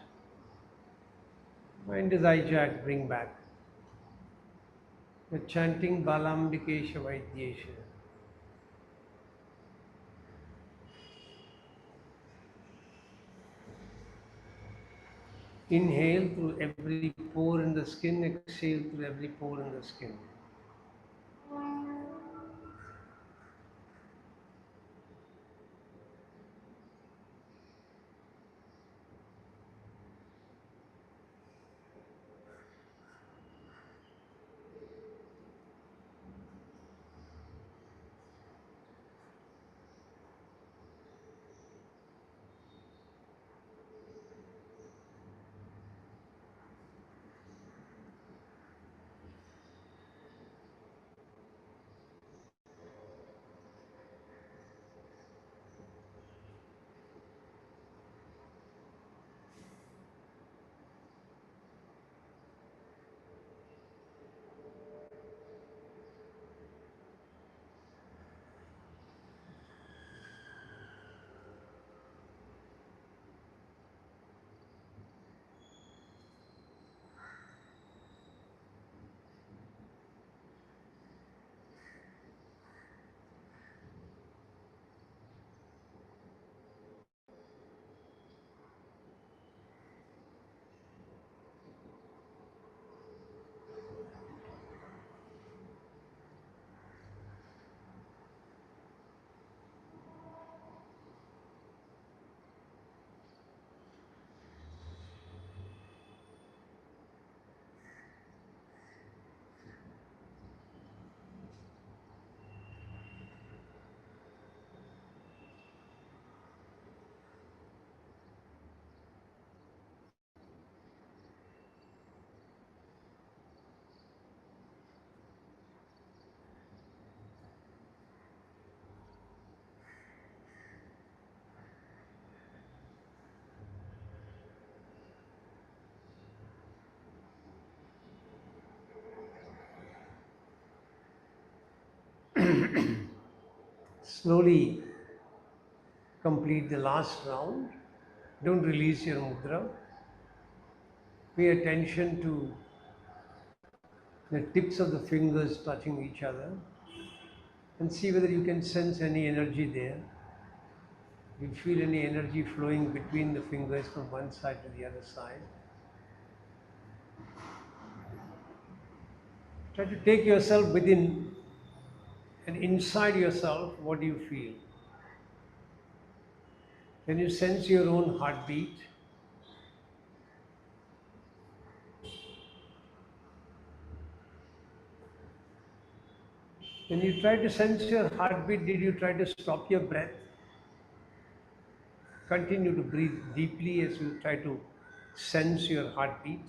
Mind is hijacked, bring back. You're chanting Balambikesha Vaidyesha. Inhale through every pore in the skin, exhale through every pore in the skin. Slowly complete the last round. Don't release your mudra. Pay attention to the tips of the fingers touching each other and see whether you can sense any energy there. You feel any energy flowing between the fingers from one side to the other side. Try to take yourself within and inside yourself. What do you feel? Can you sense your own heartbeat? When you try to sense your heartbeat, did you try to stop your breath? Continue to breathe deeply as you try to sense your heartbeat.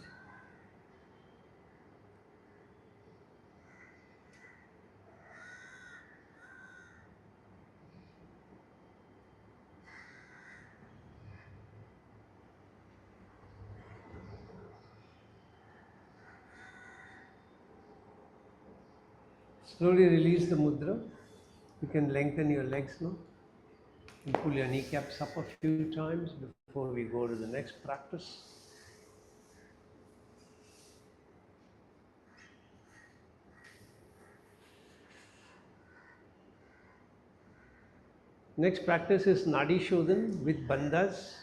Slowly release the mudra. You can lengthen your legs now. And pull your kneecaps up a few times before we go to the next practice. Next practice is Nadi Shodhan with bandhas.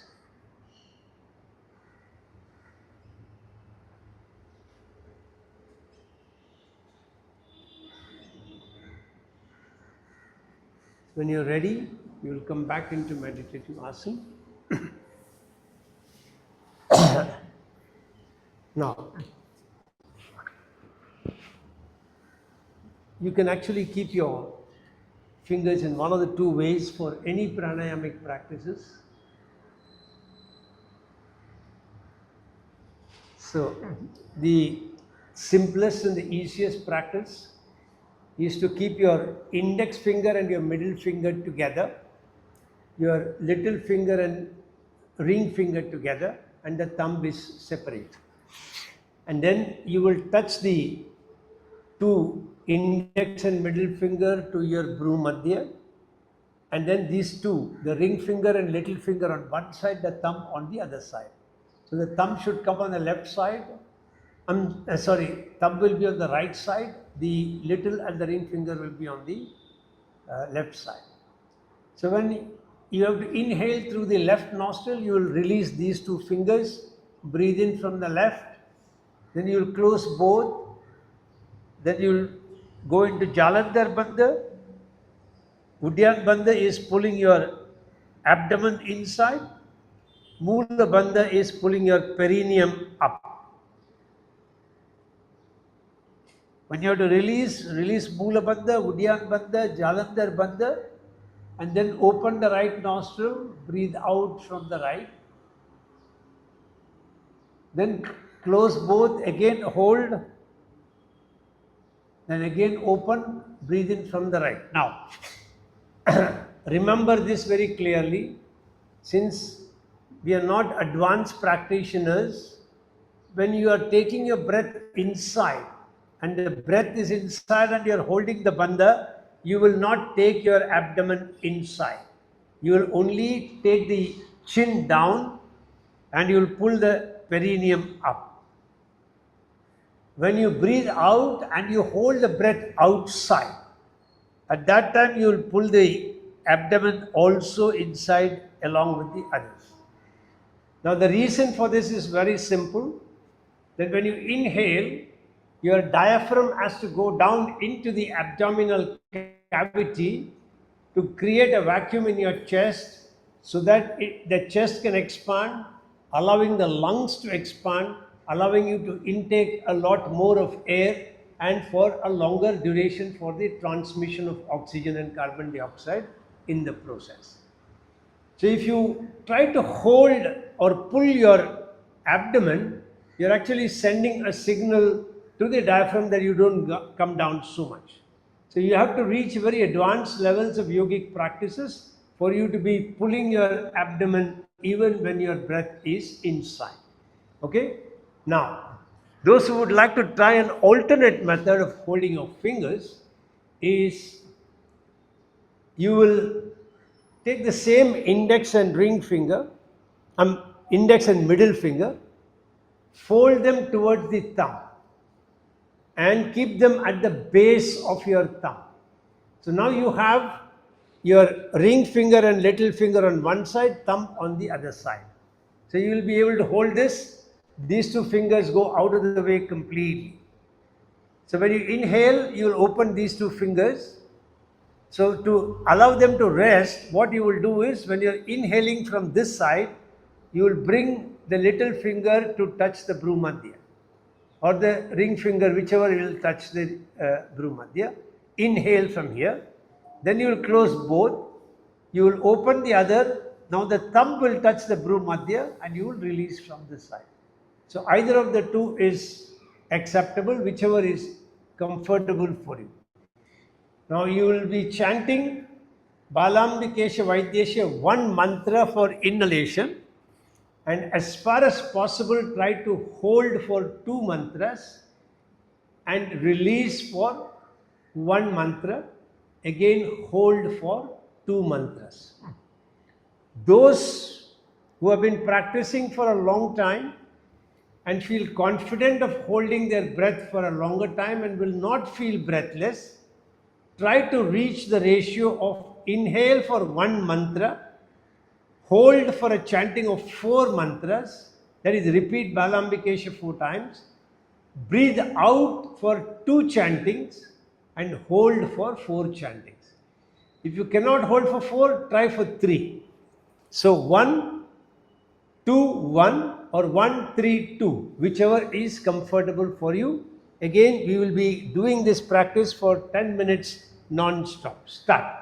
When you're ready, you will come back into meditative asana. Now, you can actually keep your fingers in one of the two ways for any pranayamic practices. So, the simplest and the easiest practice is to keep your index finger and your middle finger together, your little finger and ring finger together, and the thumb is separate. And then you will touch the two index and middle finger to your bhrumadhya, and then these two, the ring finger and little finger on one side, the thumb on the other side. So the thumb should come on the left side. Thumb will be on the right side. The little and the ring finger will be on the left side. So when you have to inhale through the left nostril, you will release these two fingers. Breathe in from the left. Then you will close both. Then you will go into Jalandhar Bandha. Uddiyana Bandha is pulling your abdomen inside. Mula Bandha is pulling your perineum up. When you have to release Mula Bandha, Uddiyana Bandha, Jalandhar Bandha, and then open the right nostril, breathe out from the right. Then close both, again hold, then again open, breathe in from the right. Now, remember this very clearly, since we are not advanced practitioners. When you are taking your breath inside and the breath is inside and you are holding the bandha, you will not take your abdomen inside. You will only take the chin down and you will pull the perineum up. When you breathe out and you hold the breath outside, at that time you will pull the abdomen also inside along with the others. Now the reason for this is very simple, that when you inhale, your diaphragm has to go down into the abdominal cavity to create a vacuum in your chest so that the chest can expand, allowing the lungs to expand, allowing you to intake a lot more of air and for a longer duration for the transmission of oxygen and carbon dioxide in the process. So if you try to hold or pull your abdomen, you're actually sending a signal to the diaphragm that you don't come down so much. So you have to reach very advanced levels of yogic practices for you to be pulling your abdomen even when your breath is inside. Okay? Now, those who would like to try an alternate method of holding your fingers is you will take the same index and ring finger, index and middle finger, fold them towards the thumb and keep them at the base of your thumb. So now you have your ring finger and little finger on one side, thumb on the other side. So you will be able to hold this. These two fingers go out of the way completely. So when you inhale, you will open these two fingers. So to allow them to rest, what you will do is when you're inhaling from this side, you will bring the little finger to touch the Bhumadhya, or the ring finger, whichever will touch the Bhumadhya. Inhale from here. Then you will close both. You will open the other. Now the thumb will touch the Bhumadhya and you will release from this side. So either of the two is acceptable, whichever is comfortable for you. Now you will be chanting Balambikesha Vaidyesha, one mantra for inhalation, and as far as possible try to hold for two mantras and release for one mantra, again hold for two mantras. Those who have been practicing for a long time and feel confident of holding their breath for a longer time and will not feel breathless, try to reach the ratio of inhale for one mantra, hold for a chanting of 4 mantras, that is repeat Balambikesha 4 times, breathe out for 2 chantings and hold for 4 chantings. If you cannot hold for 4, try for 3. So 1, 2, 1 or 1, 3, 2, whichever is comfortable for you. Again, we will be doing this practice for 10 minutes non-stop. Start.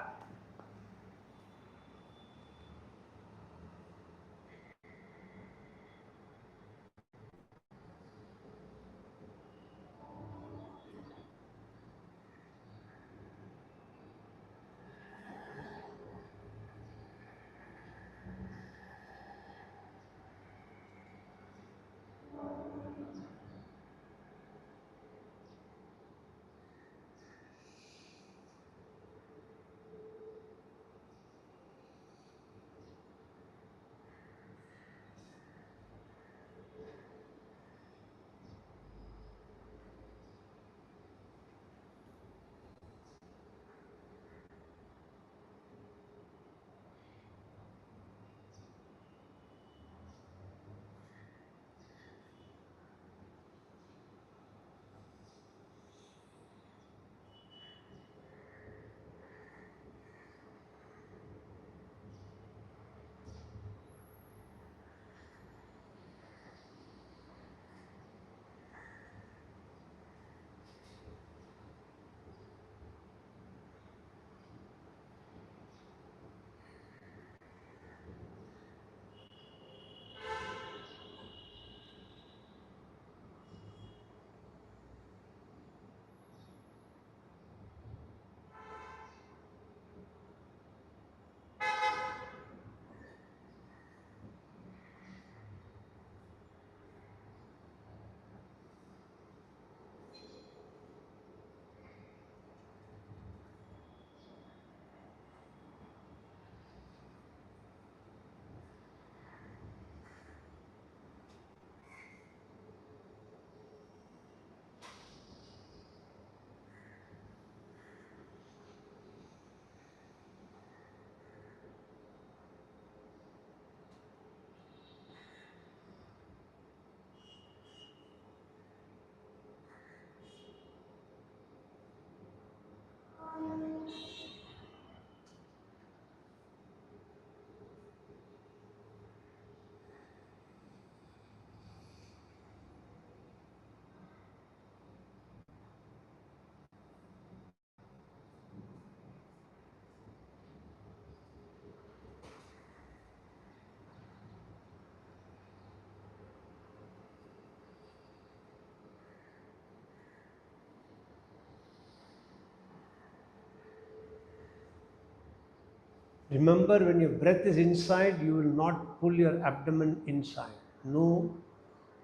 Remember, when your breath is inside, you will not pull your abdomen inside. No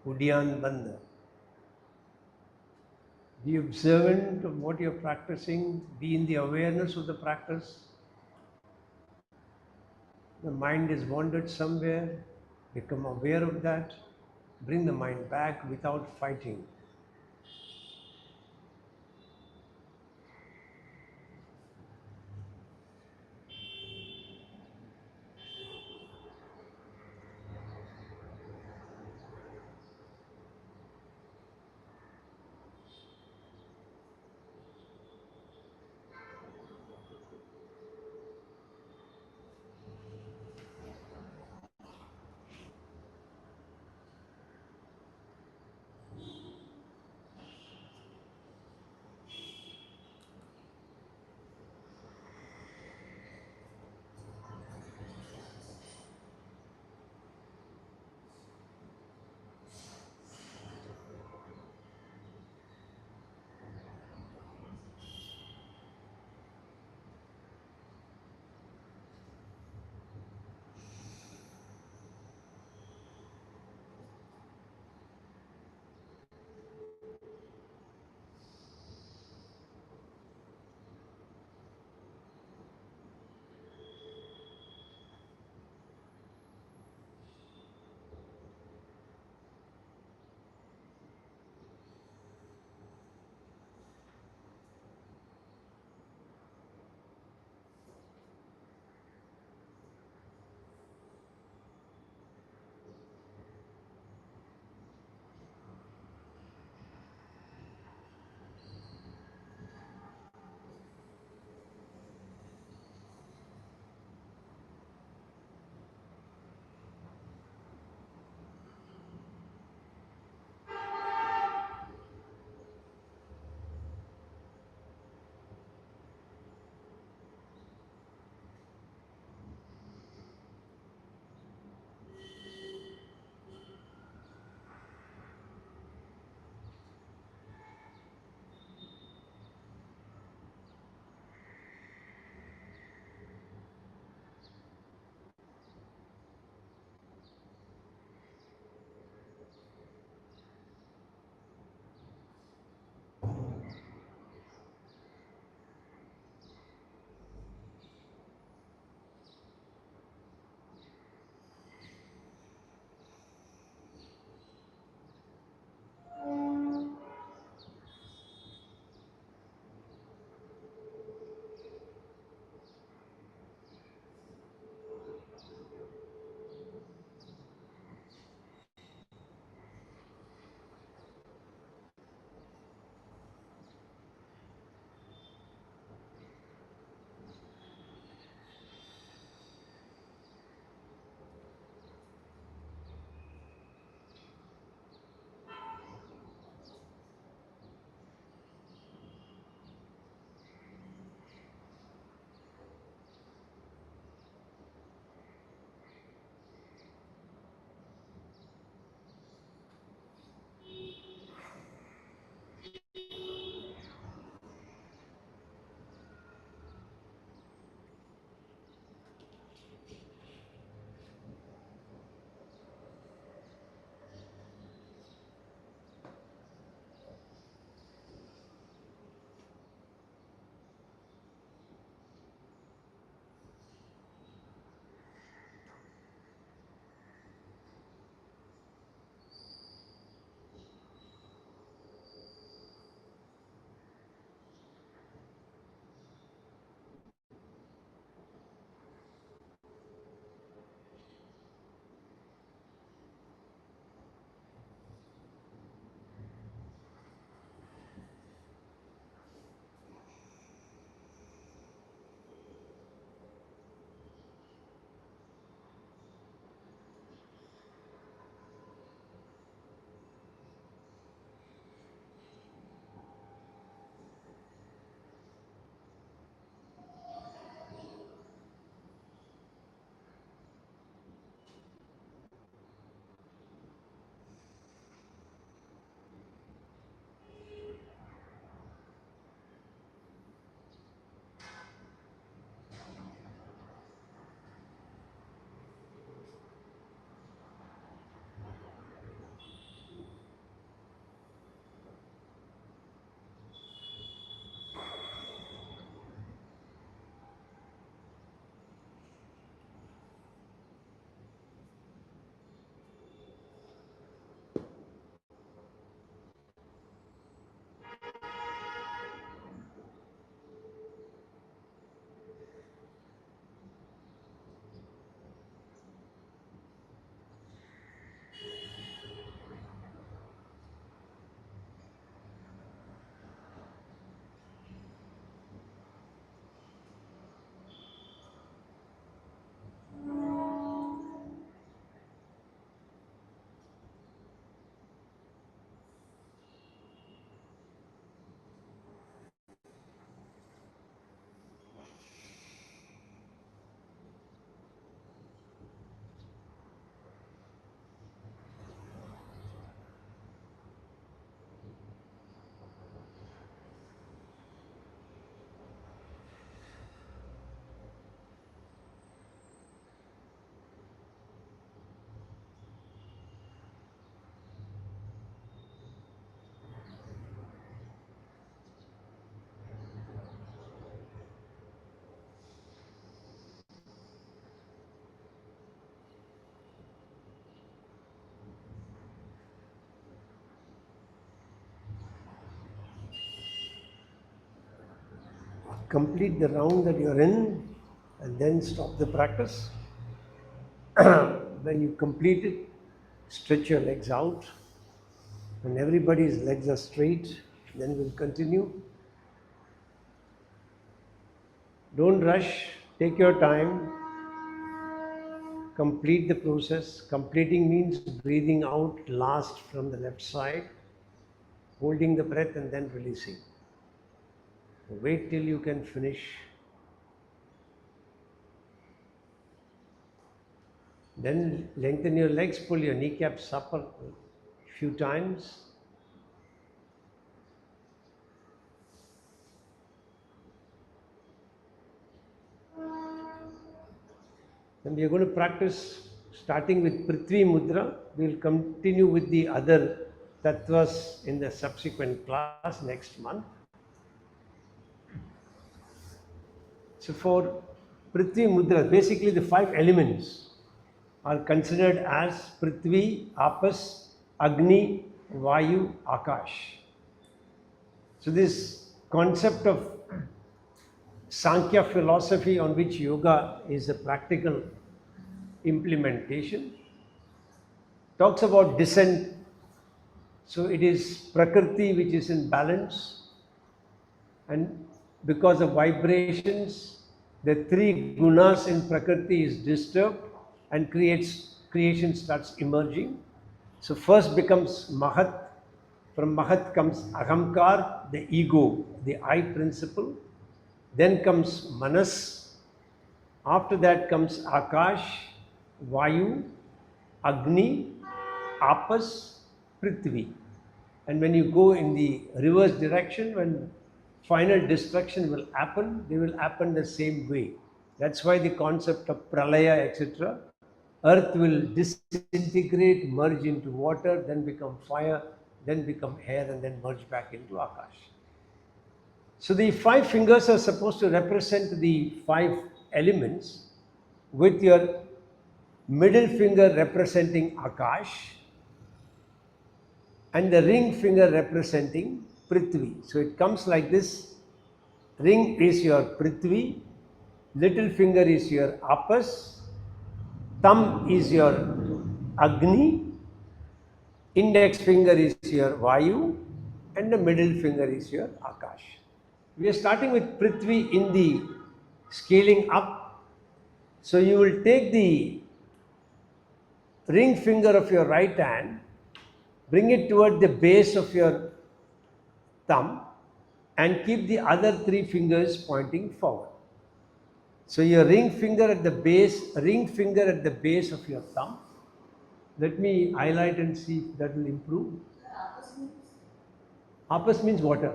Udyan Bandha. Be observant of what you're practicing. Be in the awareness of the practice. The mind is wandered somewhere, become aware of that, bring the mind back without fighting. complete the round that you're in and then stop the practice. When you complete it, stretch your legs out. When everybody's legs are straight, then we'll continue. Don't rush, take your time, complete the process. Completing means breathing out last from the left side, holding the breath and then releasing. Wait till you can finish. Then lengthen your legs, pull your kneecaps up a few times. Then we are going to practice starting with Prithvi Mudra. We will continue with the other tattvas in the subsequent class next month. So for Prithvi Mudra, basically the 5 elements are considered as Prithvi, Apas, Agni, Vayu, Akash. So this concept of Sankhya philosophy, on which yoga is a practical implementation, talks about descent. So it is Prakriti which is in balance, and because of vibrations, the 3 gunas in Prakriti is disturbed and creation starts emerging. So first becomes Mahat. From Mahat comes Ahamkar, the ego, the I principle. Then comes Manas. After that comes Akash, Vayu, Agni, Apas, Prithvi. And when you go in the reverse direction, when final destruction will happen, they will happen the same way. That's why the concept of Pralaya, etc. Earth will disintegrate, merge into water, then become fire, then become air, and then merge back into Akash. So the 5 fingers are supposed to represent the 5 elements, with your middle finger representing Akash and the ring finger representing Prithvi. So it comes like this. Ring is your Prithvi, little finger is your Apas, thumb is your Agni, index finger is your Vayu, and the middle finger is your Akash. We are starting with Prithvi in the scaling up. So you will take the ring finger of your right hand, bring it toward the base of your thumb, and keep the other 3 fingers pointing forward. So your ring finger at the base of your thumb. Let me highlight and see if that will improve. Apas means water.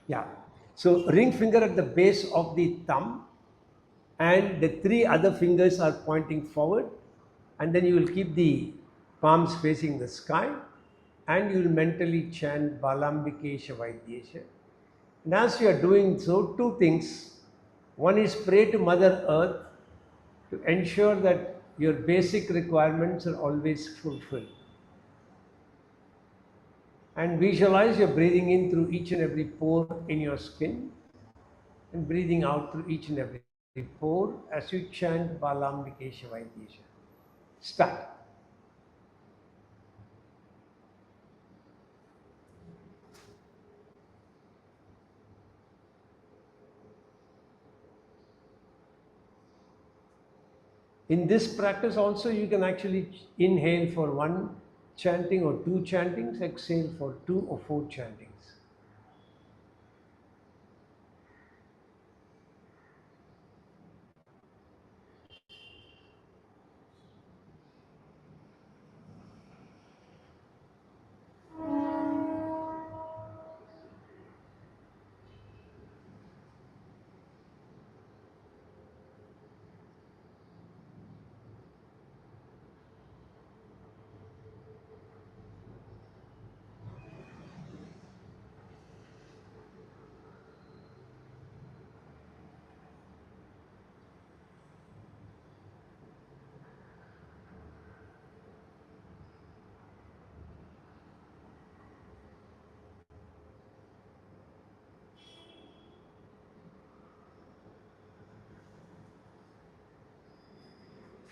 Yeah. So ring finger at the base of the thumb, and the 3 other fingers are pointing forward, and then you will keep the palms facing the sky, and you will mentally chant Balambikesha Vaidyesha. And as you are doing so, 2 things. One is pray to Mother Earth to ensure that your basic requirements are always fulfilled. And visualize you're breathing in through each and every pore in your skin and breathing out through each and every pore as you chant Balambikesha Vaidyesha. Start. In this practice also, you can actually inhale for 1 chanting or 2 chantings, exhale for 2 or 4 chantings.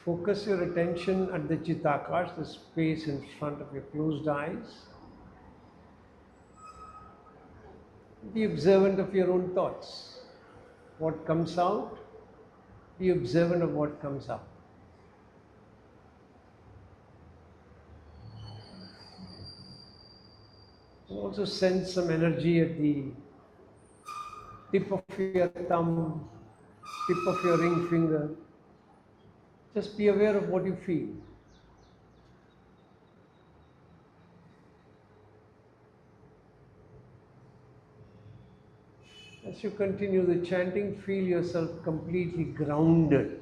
Focus your attention at the Chitakash, the space in front of your closed eyes. Be observant of your own thoughts. What comes out, be observant of what comes up. Also sense some energy at the tip of your thumb, tip of your ring finger. Just be aware of what you feel. As you continue the chanting, feel yourself completely grounded,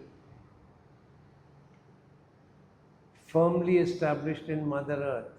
firmly established in Mother Earth.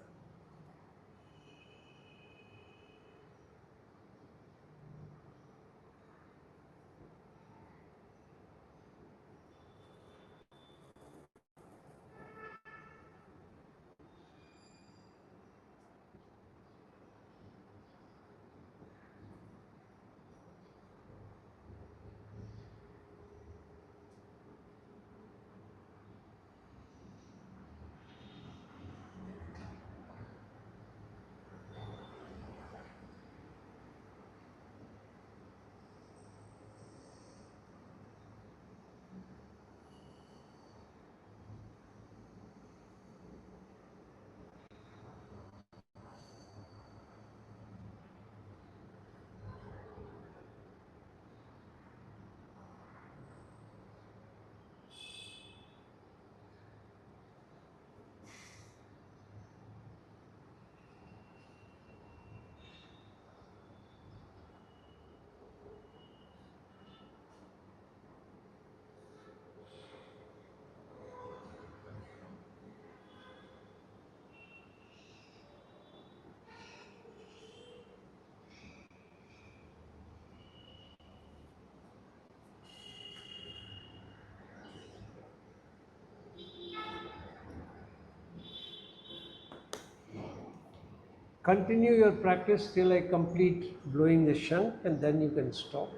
Continue your practice till I complete blowing the shank, and then you can stop.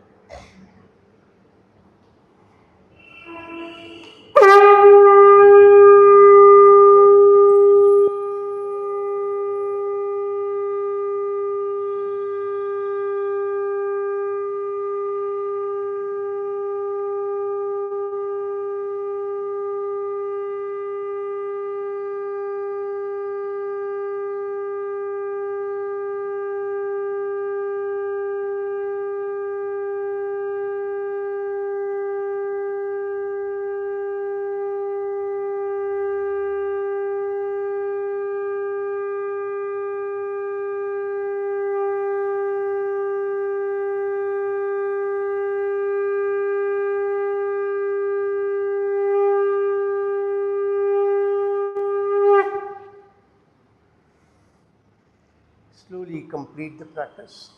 Slowly complete the practice.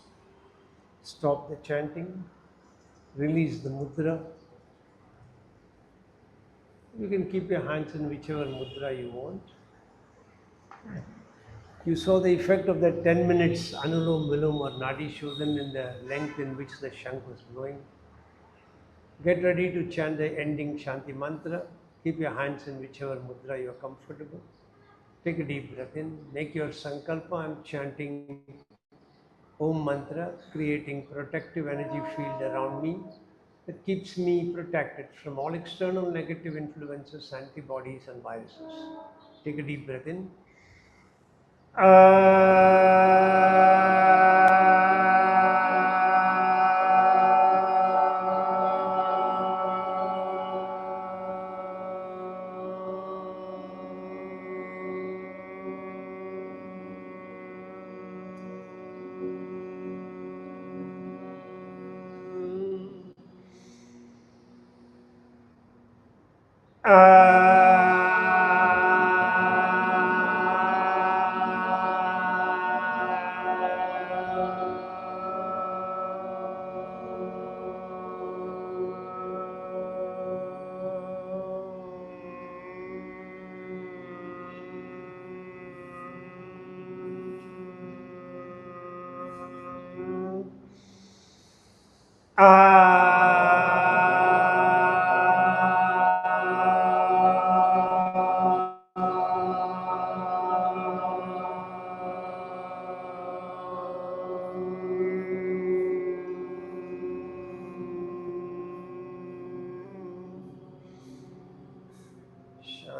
Stop the chanting. Release the mudra. You can keep your hands in whichever mudra you want. You saw the effect of that 10 minutes Anulom Vilom or Nadi Shodhan in the length in which the shank was blowing. Get ready to chant the ending Shanti mantra. Keep your hands in whichever mudra you are comfortable. Take a deep breath in. Make your sankalpa. I'm chanting Om mantra, creating protective energy field around me that keeps me protected from all external negative influences, antibodies and viruses. Take a deep breath in.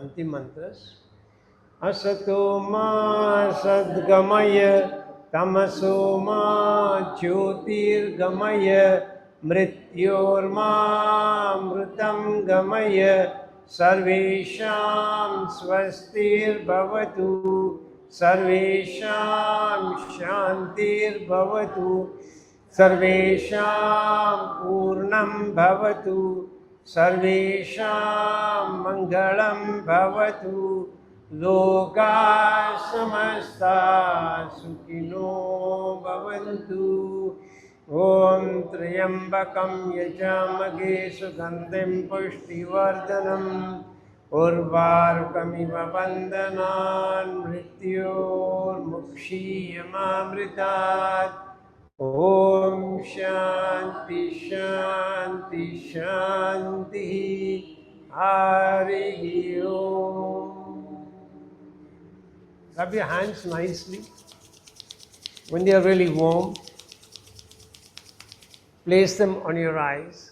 Antim mantras. Asato ma sadgamaya tamaso ma jyotirgamaya mrityorma mritam gamaya sarvesham swastir bhavatu sarvesham shantir bhavatu sarvesham purnam bhavatu sarvesham mangalam bhavatu loka samasta sukhino bhavantu. Om Triyambakam yajamage sugandhim pushtivardhanam urvarukamiva bandhanan mrityor mukshiyamamritat. Om Shanti Shanti Shanti Hari Om. Rub your hands nicely. When they are really warm, place them on your eyes.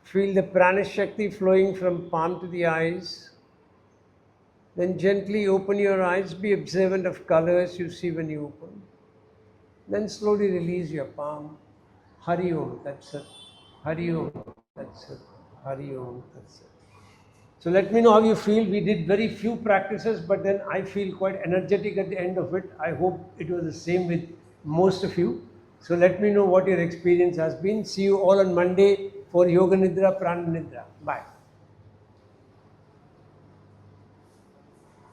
Feel the prana shakti flowing from palm to the eyes. Then gently open your eyes. Be observant of colors you see when you open. Then slowly release your palm. Hari Om, that's it. Hari Om, that's it. Hari Om, that's it. So let me know how you feel. We did very few practices, but then I feel quite energetic at the end of it. I hope it was the same with most of you. So let me know what your experience has been. See you all on Monday for Yoga Nidra, Prana Nidra. Bye.